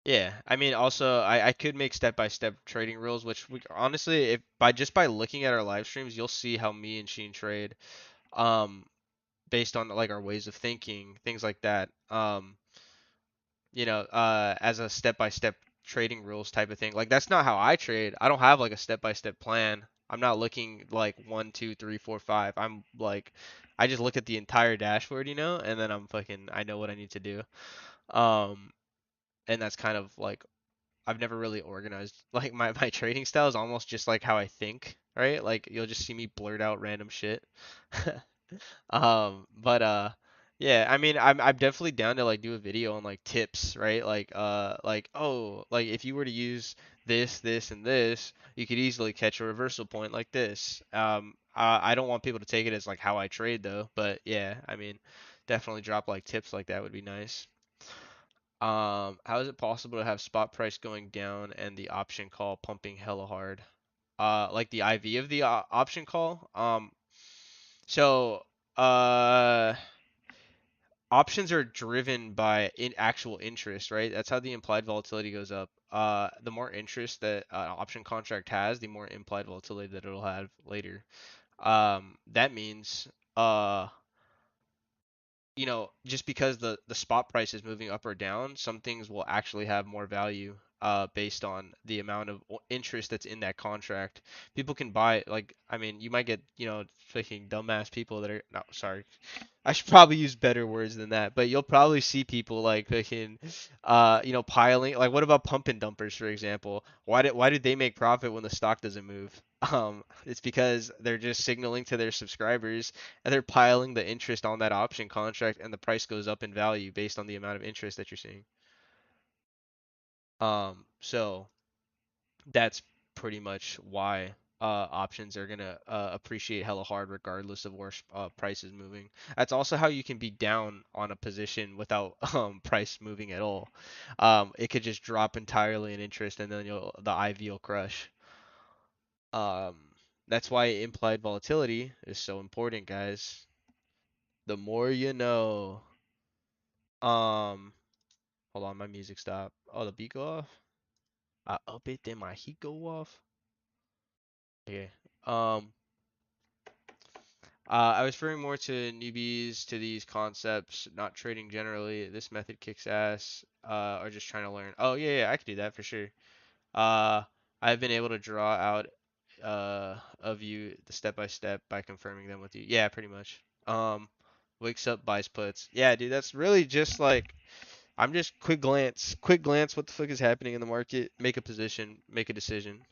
Yeah, I mean, also I could make step-by-step trading rules, which we honestly, if by looking at our live streams, you'll see how me and Sheen trade, um, based on like our ways of thinking, things like that. As a step-by-step trading rules type of thing. Like that's not how I trade. I don't have like a step-by-step plan. I'm not looking like 1, 2, 3, 4, 5. I'm like, I just look at the entire dashboard, and then I know what I need to do. Um, and that's kind of like I've never really organized like my trading style is almost just like how I think, right? Like you'll just see me blurt out random shit. But yeah, I mean I'm definitely down to like do a video on like tips, right? Like if you were to use this and this, you could easily catch a reversal point like this. I don't want people to take it as like how I trade though, but yeah, I mean definitely drop like tips like that would be nice. How is it possible to have spot price going down and the option call pumping hella hard? Like the IV of the option call. So uh, Options are driven by actual interest, right? That's how the implied volatility goes up. The more interest that an option contract has, the more implied volatility that it'll have later. That means just because the spot price is moving up or down, some things will actually have more value based on the amount of interest that's in that contract. People can buy like I mean, you might get, freaking dumbass people that are no, sorry. I should probably use better words than that, but you'll probably see people like fucking, piling. Like, what about pump and dumpers, for example? Why did they make profit when the stock doesn't move? It's because they're just signaling to their subscribers and they're piling the interest on that option contract, and the price goes up in value based on the amount of interest that you're seeing. So that's pretty much why options are gonna appreciate hella hard regardless of where price is moving. That's also how you can be down on a position without price moving at all. It could just drop entirely in interest and then the IV will crush. Um, that's why implied volatility is so important, guys. The more you know. Um, Hold on, my music stopped. Oh, the beat go off. I up it, then my heat go off. Okay. Um, I was referring more to newbies to these concepts, not trading generally. This method kicks ass, or just trying to learn. Oh, yeah, yeah, I could do that for sure. Uh, I've been able to draw out of you the step by step by confirming them with you. Yeah, pretty much. Wakes up, buys puts. Yeah, dude, that's really just like I'm just quick glance. What the fuck is happening in the market? Make a position, make a decision.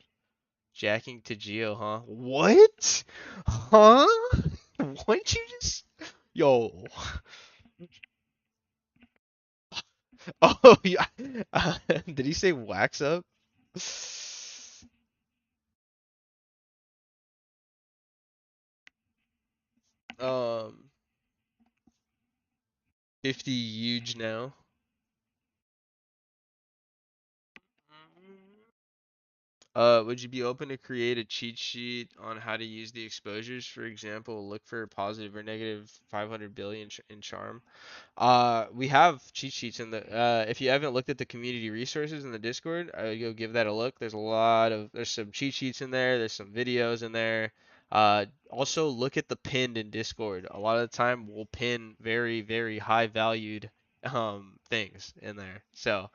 Jacking to Geo, huh? What? Huh? What you just? Yo. Oh yeah. Did he say wax up? Um. 50 huge now. Would you be open to create a cheat sheet on how to use the exposures? For example, look for positive or negative 500 billion in charm. We have cheat sheets in the. If you haven't looked at the community resources in the Discord, I would go give that a look. There's some cheat sheets in there. There's some videos in there. Also look at the pinned in Discord. A lot of the time we'll pin very, very high valued things in there. So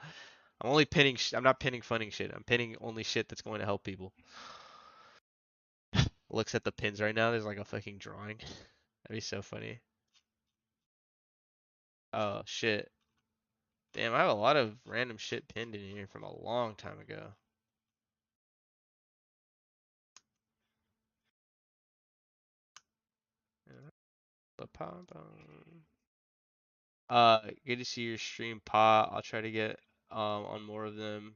I'm only pinning. I'm not pinning funny shit. I'm pinning only shit that's going to help people. Looks at the pins right now. There's like a fucking drawing. That'd be so funny. Oh shit. Damn, I have a lot of random shit pinned in here from a long time ago. Good to see your stream, Pa. I'll try to get on more of them.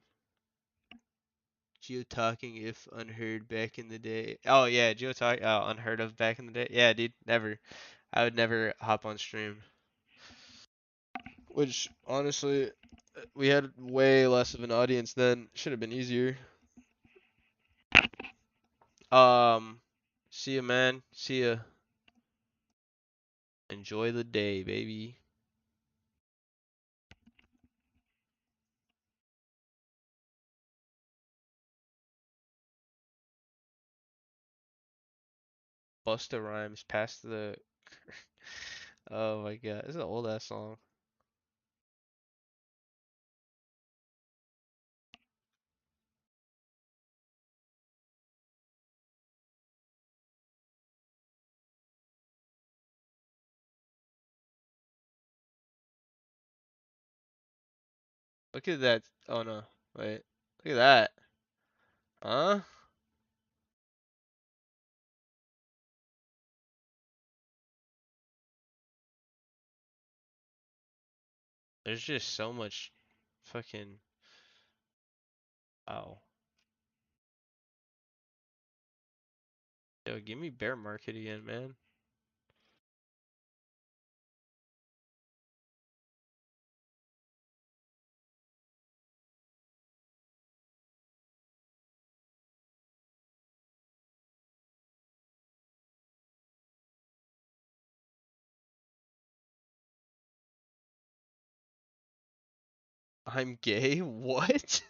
Geo talking if unheard back in the day. Oh yeah, Geo talk unheard of back in the day. Yeah, dude, never. I would never hop on stream. Which honestly, we had way less of an audience then. Should have been easier. Um, See ya, man. See ya. Enjoy the day, baby. Busta Rhymes past the. Oh my god, this is an old ass song. Look at that. Oh no, wait. Look at that. Huh? There's just so much fucking. Oh. Yo, give me bear market again, man. I'm gay? What?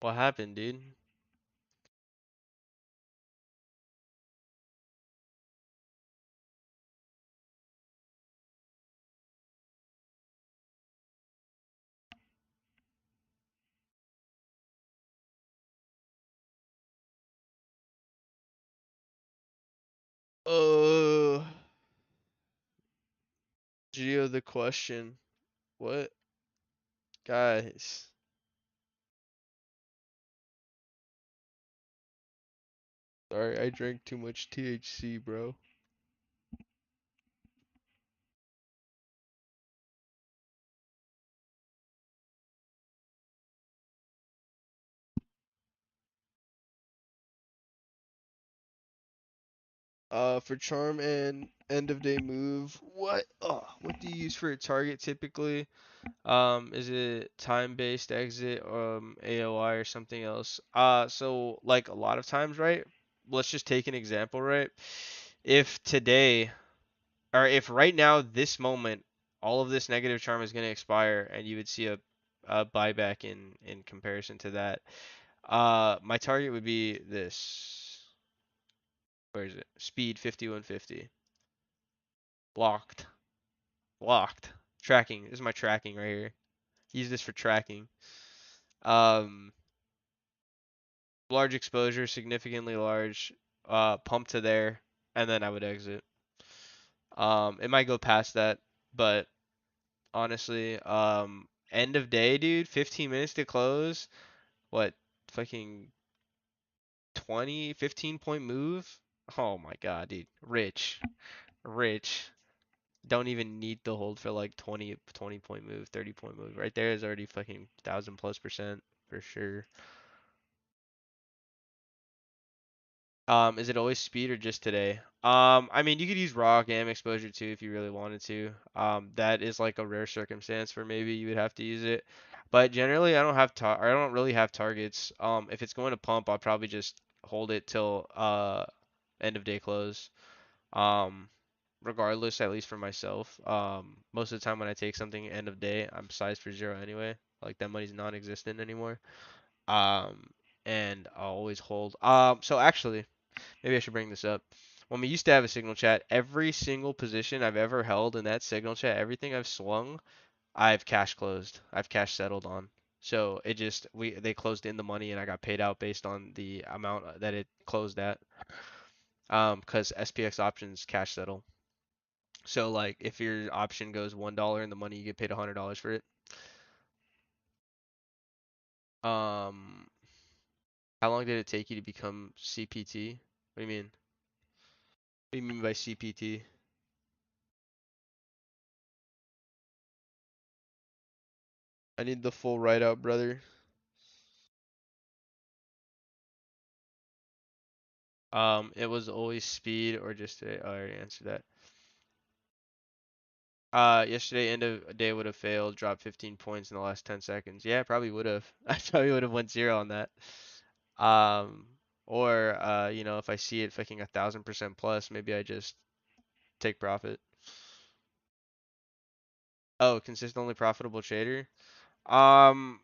What happened, dude? Uh, Geo the question. What? Guys. Sorry, I drank too much THC, bro. For charm and end of day move, what do you use for a target typically? Is it time-based exit, AOI or something else? So like a lot of times, right? Let's just take an example, right? If today, or if right now, this moment, all of this negative charm is going to expire, and you would see a buyback in comparison to that. My target would be this. Where is it? Speed 5150. Locked. Locked. Tracking. This is my tracking right here. Use this for tracking. Um, Large exposure, significantly large. Pump to there, and then I would exit. It might go past that, but honestly, end of day, dude. 15 minutes to close. What? Fucking 20, 15 point move? Oh my god, dude. Rich. Rich. Don't even need to hold for like 20 point move, 30 point move. Right there is already fucking 1000+% for sure. Is it always speed or just today? I mean, you could use raw gam exposure too if you really wanted to. That is like a rare circumstance where maybe you would have to use it. But generally, I don't really have targets. If it's going to pump, I'll probably just hold it till end of day close. Um, Regardless, at least for myself. Most of the time when I take something end of day, I'm sized for zero anyway. Like that money's non-existent anymore. Um, and I'll always hold. So actually. Maybe I should bring this up. When we used to have a signal chat, every single position I've ever held in that signal chat, everything I've swung, I've cash closed. I've cash settled on. So it just they closed in the money and I got paid out based on the amount that it closed at. Because SPX options cash settle. So like if your option goes $1 in the money, you get paid $100 for it. Um, how long did it take you to become CPT? What do you mean? What do you mean by CPT? I need the full write out, brother. It was always speed or just today. Oh, I already answered that. Yesterday end of day would have failed, dropped 15 points in the last 10 seconds. Yeah, probably would have. I probably would have went zero on that. Um, or if I see it fucking 1,000% plus, maybe I just take profit. Oh, consistently profitable trader. Um,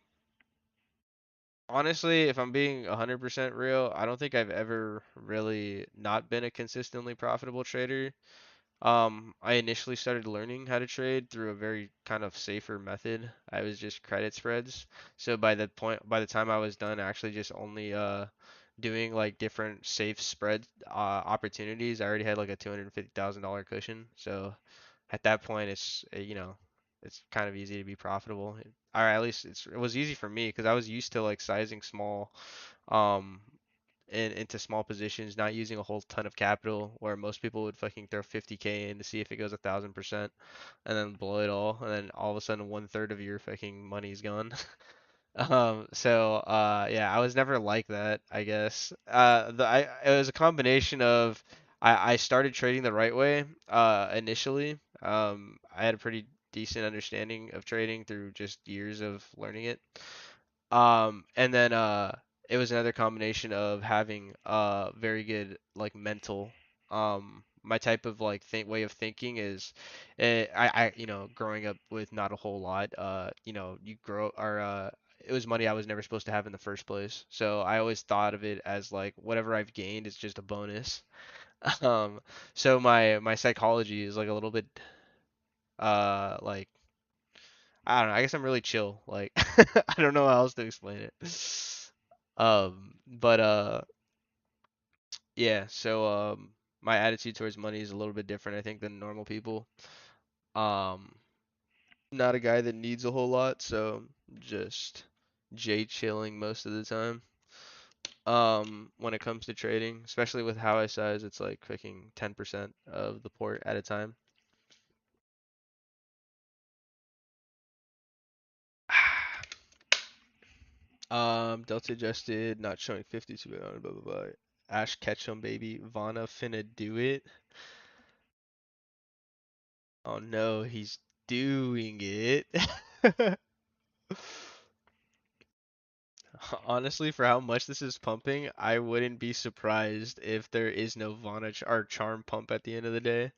Honestly, if I'm being 100% real, I don't think I've ever really not been a consistently profitable trader. I initially started learning how to trade through a very kind of safer method. I was just credit spreads. So by the time I was done, actually just only doing like different safe spread opportunities, I already had like a $250,000 cushion. So at that point, it's kind of easy to be profitable. Or at least it was easy for me because I was used to like sizing small. Um, into small positions, not using a whole ton of capital, where most people would fucking throw 50K in to see if it goes 1,000%, and then blow it all, and then all of a sudden 1/3 of your fucking money's gone. Yeah, I was never like that, I guess. It was a combination of I started trading the right way initially. I had a pretty decent understanding of trading through just years of learning it. And then it was another combination of having very good like mental my type of like think way of thinking is growing up with not a whole lot you grow or it was money I was never supposed to have in the first place. So I always thought of it as like whatever I've gained is just a bonus. Um so my psychology is like a little bit like I don't know. I guess I'm really chill. Like I don't know how else to explain it. But yeah. My attitude towards money is a little bit different, I think, than normal people. Um, Not a guy that needs a whole lot, so just J chilling most of the time. When it comes to trading, especially with how I size, it's like clicking 10% of the port at a time. Delta adjusted, not showing 52, blah blah blah. Ash Ketchum baby, Vana finna do it. Oh no, he's doing it. Honestly, for how much this is pumping, I wouldn't be surprised if there is no Vana or Charm pump at the end of the day.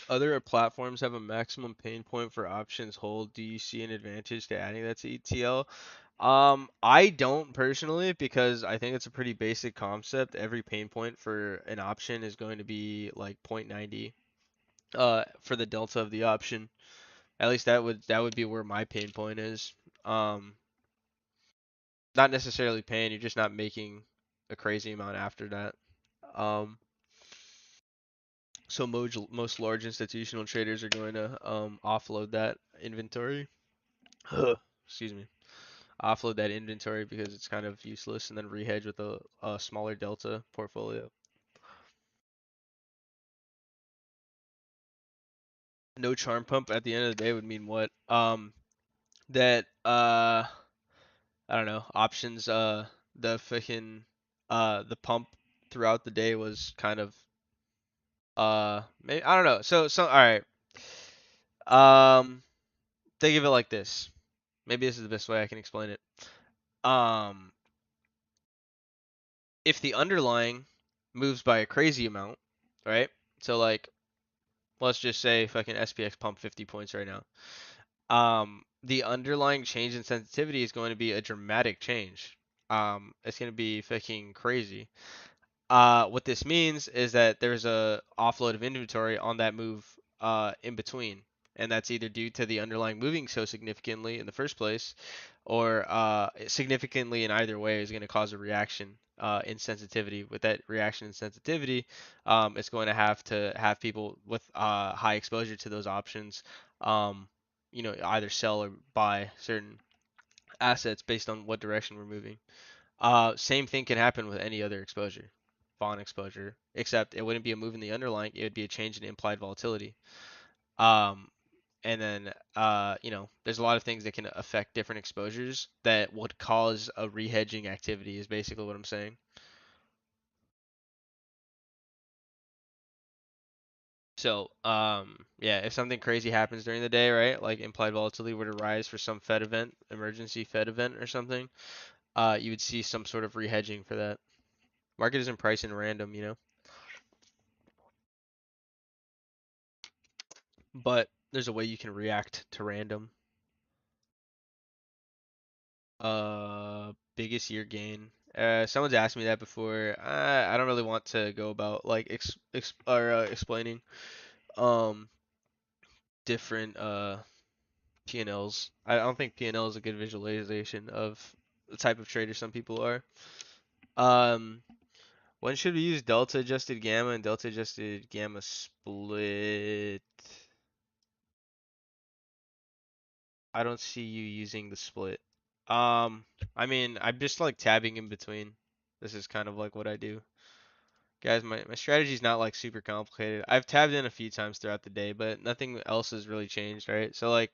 Other platforms have a maximum pain point for options hold. Do you see an advantage to adding that to ETL? I don't personally because I think it's a pretty basic concept. Every pain point for an option is going to be like 0.90 for the delta of the option. At least that would be where my pain point is. Um, Not necessarily pain, you're just not making a crazy amount after that. Um, so most large institutional traders are going to offload that inventory. Excuse me. Offload that inventory because it's kind of useless, and then rehedge with a smaller delta portfolio. No charm pump at the end of the day would mean what? That I don't know, options, the fucking, the pump throughout the day was kind of, maybe, I don't know. All right. Um, think of it like this. Maybe this is the best way I can explain it. Um, if the underlying moves by a crazy amount, right? So like, let's just say fucking SPX pump 50 points right now. The underlying change in sensitivity is going to be a dramatic change. It's going to be fucking crazy. What this means is that there's a offload of inventory on that move in between, and that's either due to the underlying moving so significantly in the first place, or significantly in either way is going to cause a reaction in sensitivity. With that reaction in sensitivity, it's going to have people with high exposure to those options, um, either sell or buy certain assets based on what direction we're moving. Same thing can happen with any other exposure, bond exposure, except it wouldn't be a move in the underlying, it would be a change in implied volatility. Um, and then, there's a lot of things that can affect different exposures that would cause a rehedging activity, is basically what I'm saying. So, yeah, if something crazy happens during the day, right, like implied volatility were to rise for some Fed event, emergency Fed event or something, you would see some sort of rehedging for that. Market isn't pricing random, but there's a way you can react to random. Biggest year gain. Someone's asked me that before. I don't really want to go about like explaining um different P&Ls. I don't think P&L is a good visualization of the type of trader some people are. Um, when should we use delta adjusted gamma and delta adjusted gamma split? I don't see you using the split. Um, I mean, I'm just like tabbing in between. This is kind of like what I do. Guys, my strategy is not like super complicated. I've tabbed in a few times throughout the day, but nothing else has really changed, right? So like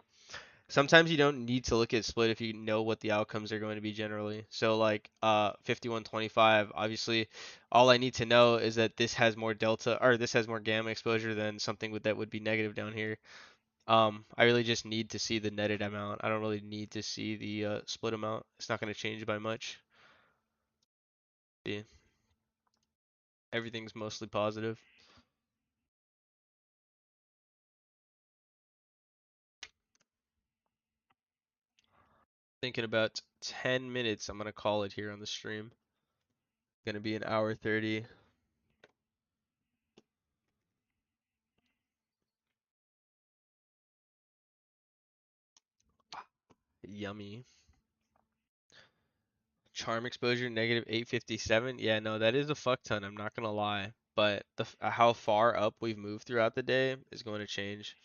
sometimes you don't need to look at split if you know what the outcomes are going to be generally. So like 5125, obviously all I need to know is that this has more delta or this has more gamma exposure than something that would be negative down here. I really just need to see the netted amount. I don't really need to see the split amount. It's not going to change by much. Yeah, everything's mostly positive. Thinking about 10 minutes, I'm going to call it here on the stream. Going to be an hour 30. Yummy. Charm exposure negative 857. Yeah, no, that is a fuck ton. I'm not going to lie. But how far up we've moved throughout the day is going to change.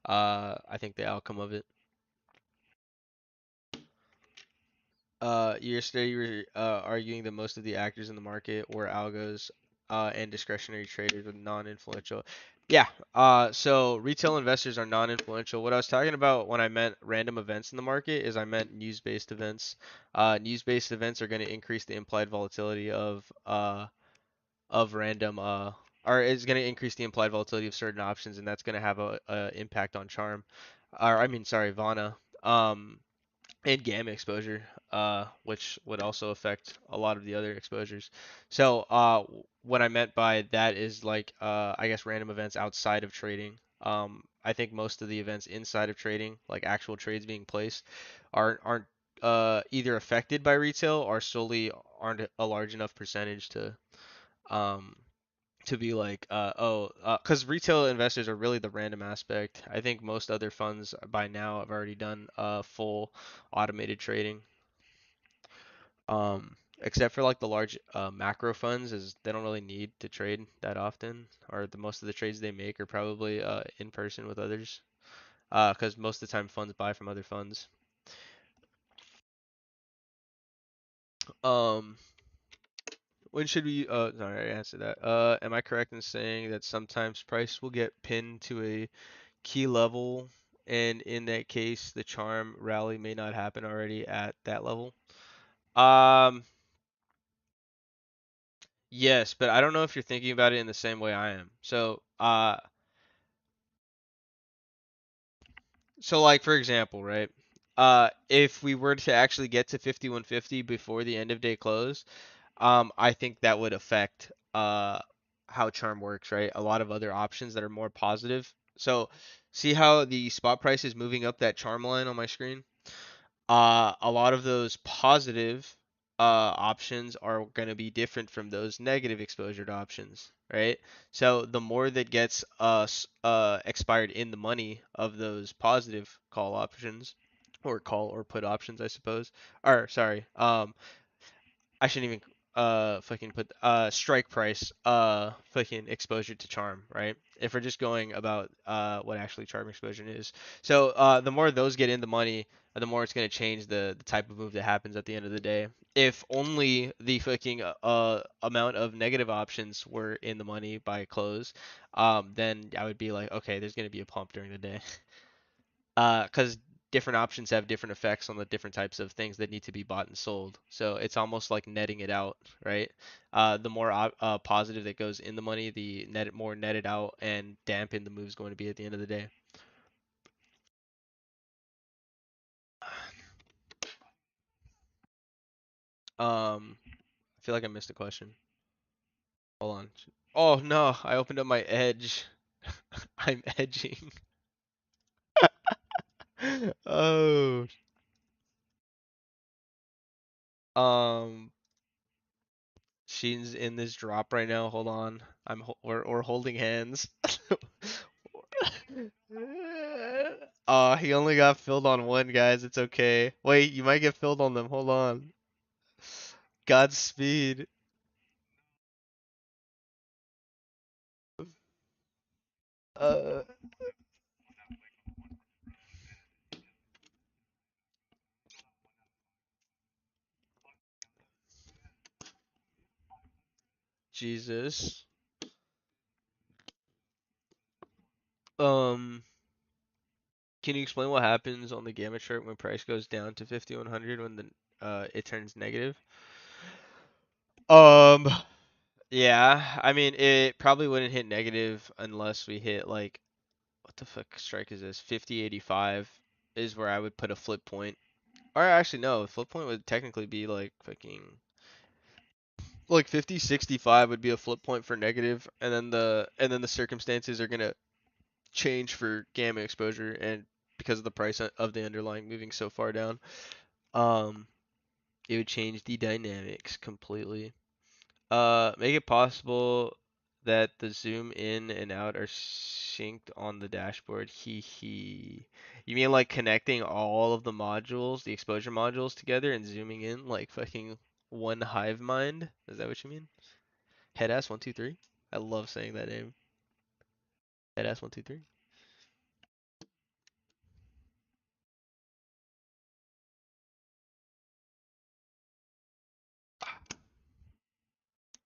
I think the outcome of it. Yesterday you were arguing that most of the actors in the market were algos and discretionary traders with non-influential. Yeah, so retail investors are non-influential. What I was talking about when I meant random events in the market is I meant news-based events. News-based events are going to increase the implied volatility of random or is going to increase the implied volatility of certain options, and that's going to have a impact on charm. Or I mean, sorry, Vana. And gamma exposure, which would also affect a lot of the other exposures. So, what I meant by that is like, I guess random events outside of trading. I think most of the events inside of trading, like actual trades being placed, aren't either affected by retail or solely aren't a large enough percentage um to be like, because retail investors are really the random aspect. I think most other funds by now have already done full automated trading. Except for like the large macro funds, is they don't really need to trade that often, or the most of the trades they make are probably in person with others. Because most of the time funds buy from other funds. Um, when should we? Sorry, I answered that. Am I correct in saying that sometimes price will get pinned to a key level, and in that case, the charm rally may not happen already at that level? Um, yes, but I don't know if you're thinking about it in the same way I am. So like for example, right? If we were to actually get to 5150 before the end of day close, I think that would affect how charm works, right? A lot of other options that are more positive. So see how the spot price is moving up that charm line on my screen? A lot of those positive options are going to be different from those negative exposure options, right? So the more that gets expired in the money of those positive call options, or call or put options, I suppose, or sorry, I shouldn't even fucking put strike price fucking exposure to charm, right? If we're just going about what actually charm exposure is. So the more those get in the money, the more it's going to change the type of move that happens at the end of the day. If only the fucking amount of negative options were in the money by close, then I would be like, okay, there's going to be a pump during the day. Because different options have different effects on the different types of things that need to be bought and sold. So it's almost like netting it out, right? The more positive that goes in the money, the more netted out and dampen the move's going to be at the end of the day. I feel like I missed a question. Hold on. Oh no, I opened up my edge. I'm edging. Oh. Um, Sheen's in this drop right now. Hold on. We're holding hands. He only got filled on one, guys. It's okay. Wait, you might get filled on them. Hold on. Godspeed. Uh, Jesus. Um, can you explain what happens on the gamma chart when price goes down to 5100 when the it turns negative? Um, yeah. I mean, it probably wouldn't hit negative unless we hit like what the fuck strike is this? 5085 is where I would put a flip point. Or actually no, flip point would technically be like fucking like 5065 would be a flip point for negative, and then the circumstances are gonna change for gamma exposure, and because of the price of the underlying moving so far down, um, it would change the dynamics completely. Make it possible that the zoom in and out are synced on the dashboard. Hee hee. You mean like connecting all of the modules, the exposure modules together and zooming in like fucking one hive mind? Is that what you mean? Headass 123? I love saying that name. Headass 123.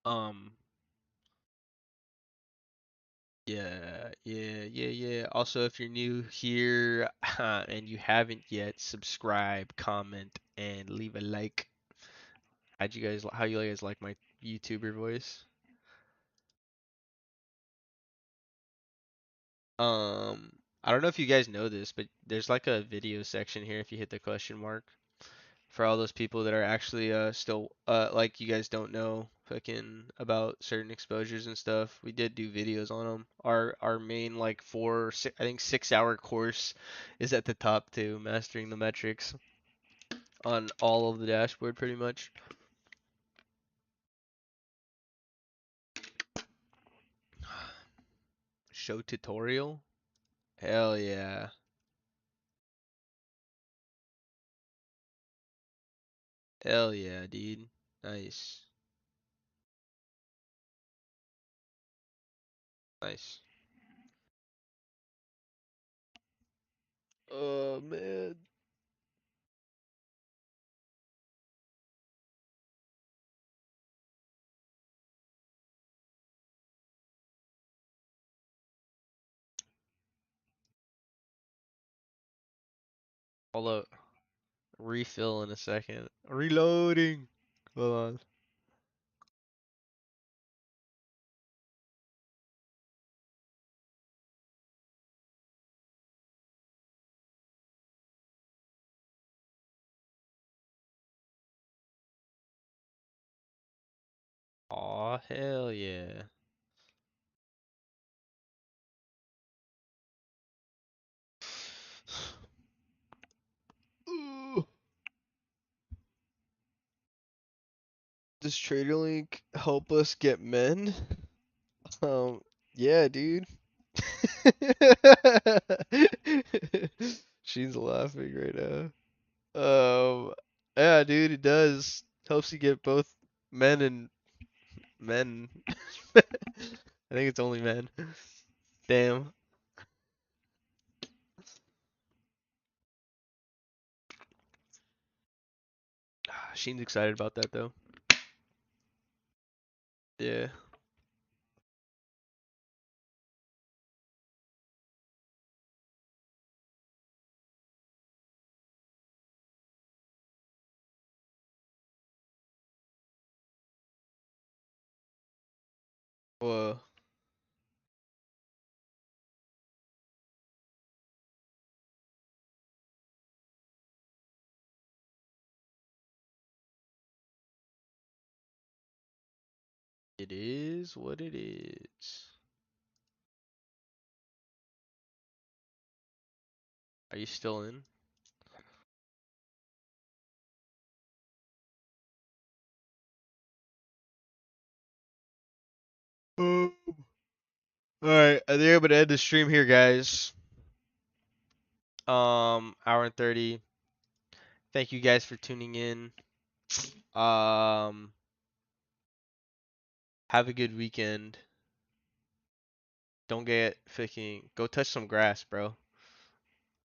Um, yeah. Also, if you're new here and you haven't yet, subscribe, comment, and leave a like. How you guys like my YouTuber voice? I don't know if you guys know this, but there's like a video section here if you hit the question mark for all those people that are actually still like you guys don't know fucking about certain exposures and stuff. We did do videos on them. Our main like I think 6 hour course is at the top too, mastering the metrics on all of the dashboard pretty much. Show tutorial? Hell yeah. Hell yeah, dude. Nice. Nice. Oh man. Hold up. refill in a second. Reloading. Hold on. Aw, hell yeah. Ooh. Does Traderlink help us get men? Yeah, dude. She's laughing right now. Yeah, dude, it does. Helps you get both men and men. I think it's only men. Damn. Sheen's excited about that though. Yeah. Whoa. It is what it is. Are you still in? Alright, I think I'm gonna end the stream here, guys. Hour and 30. Thank you guys for tuning in. Um, have a good weekend. Don't get freaking, go touch some grass, bro.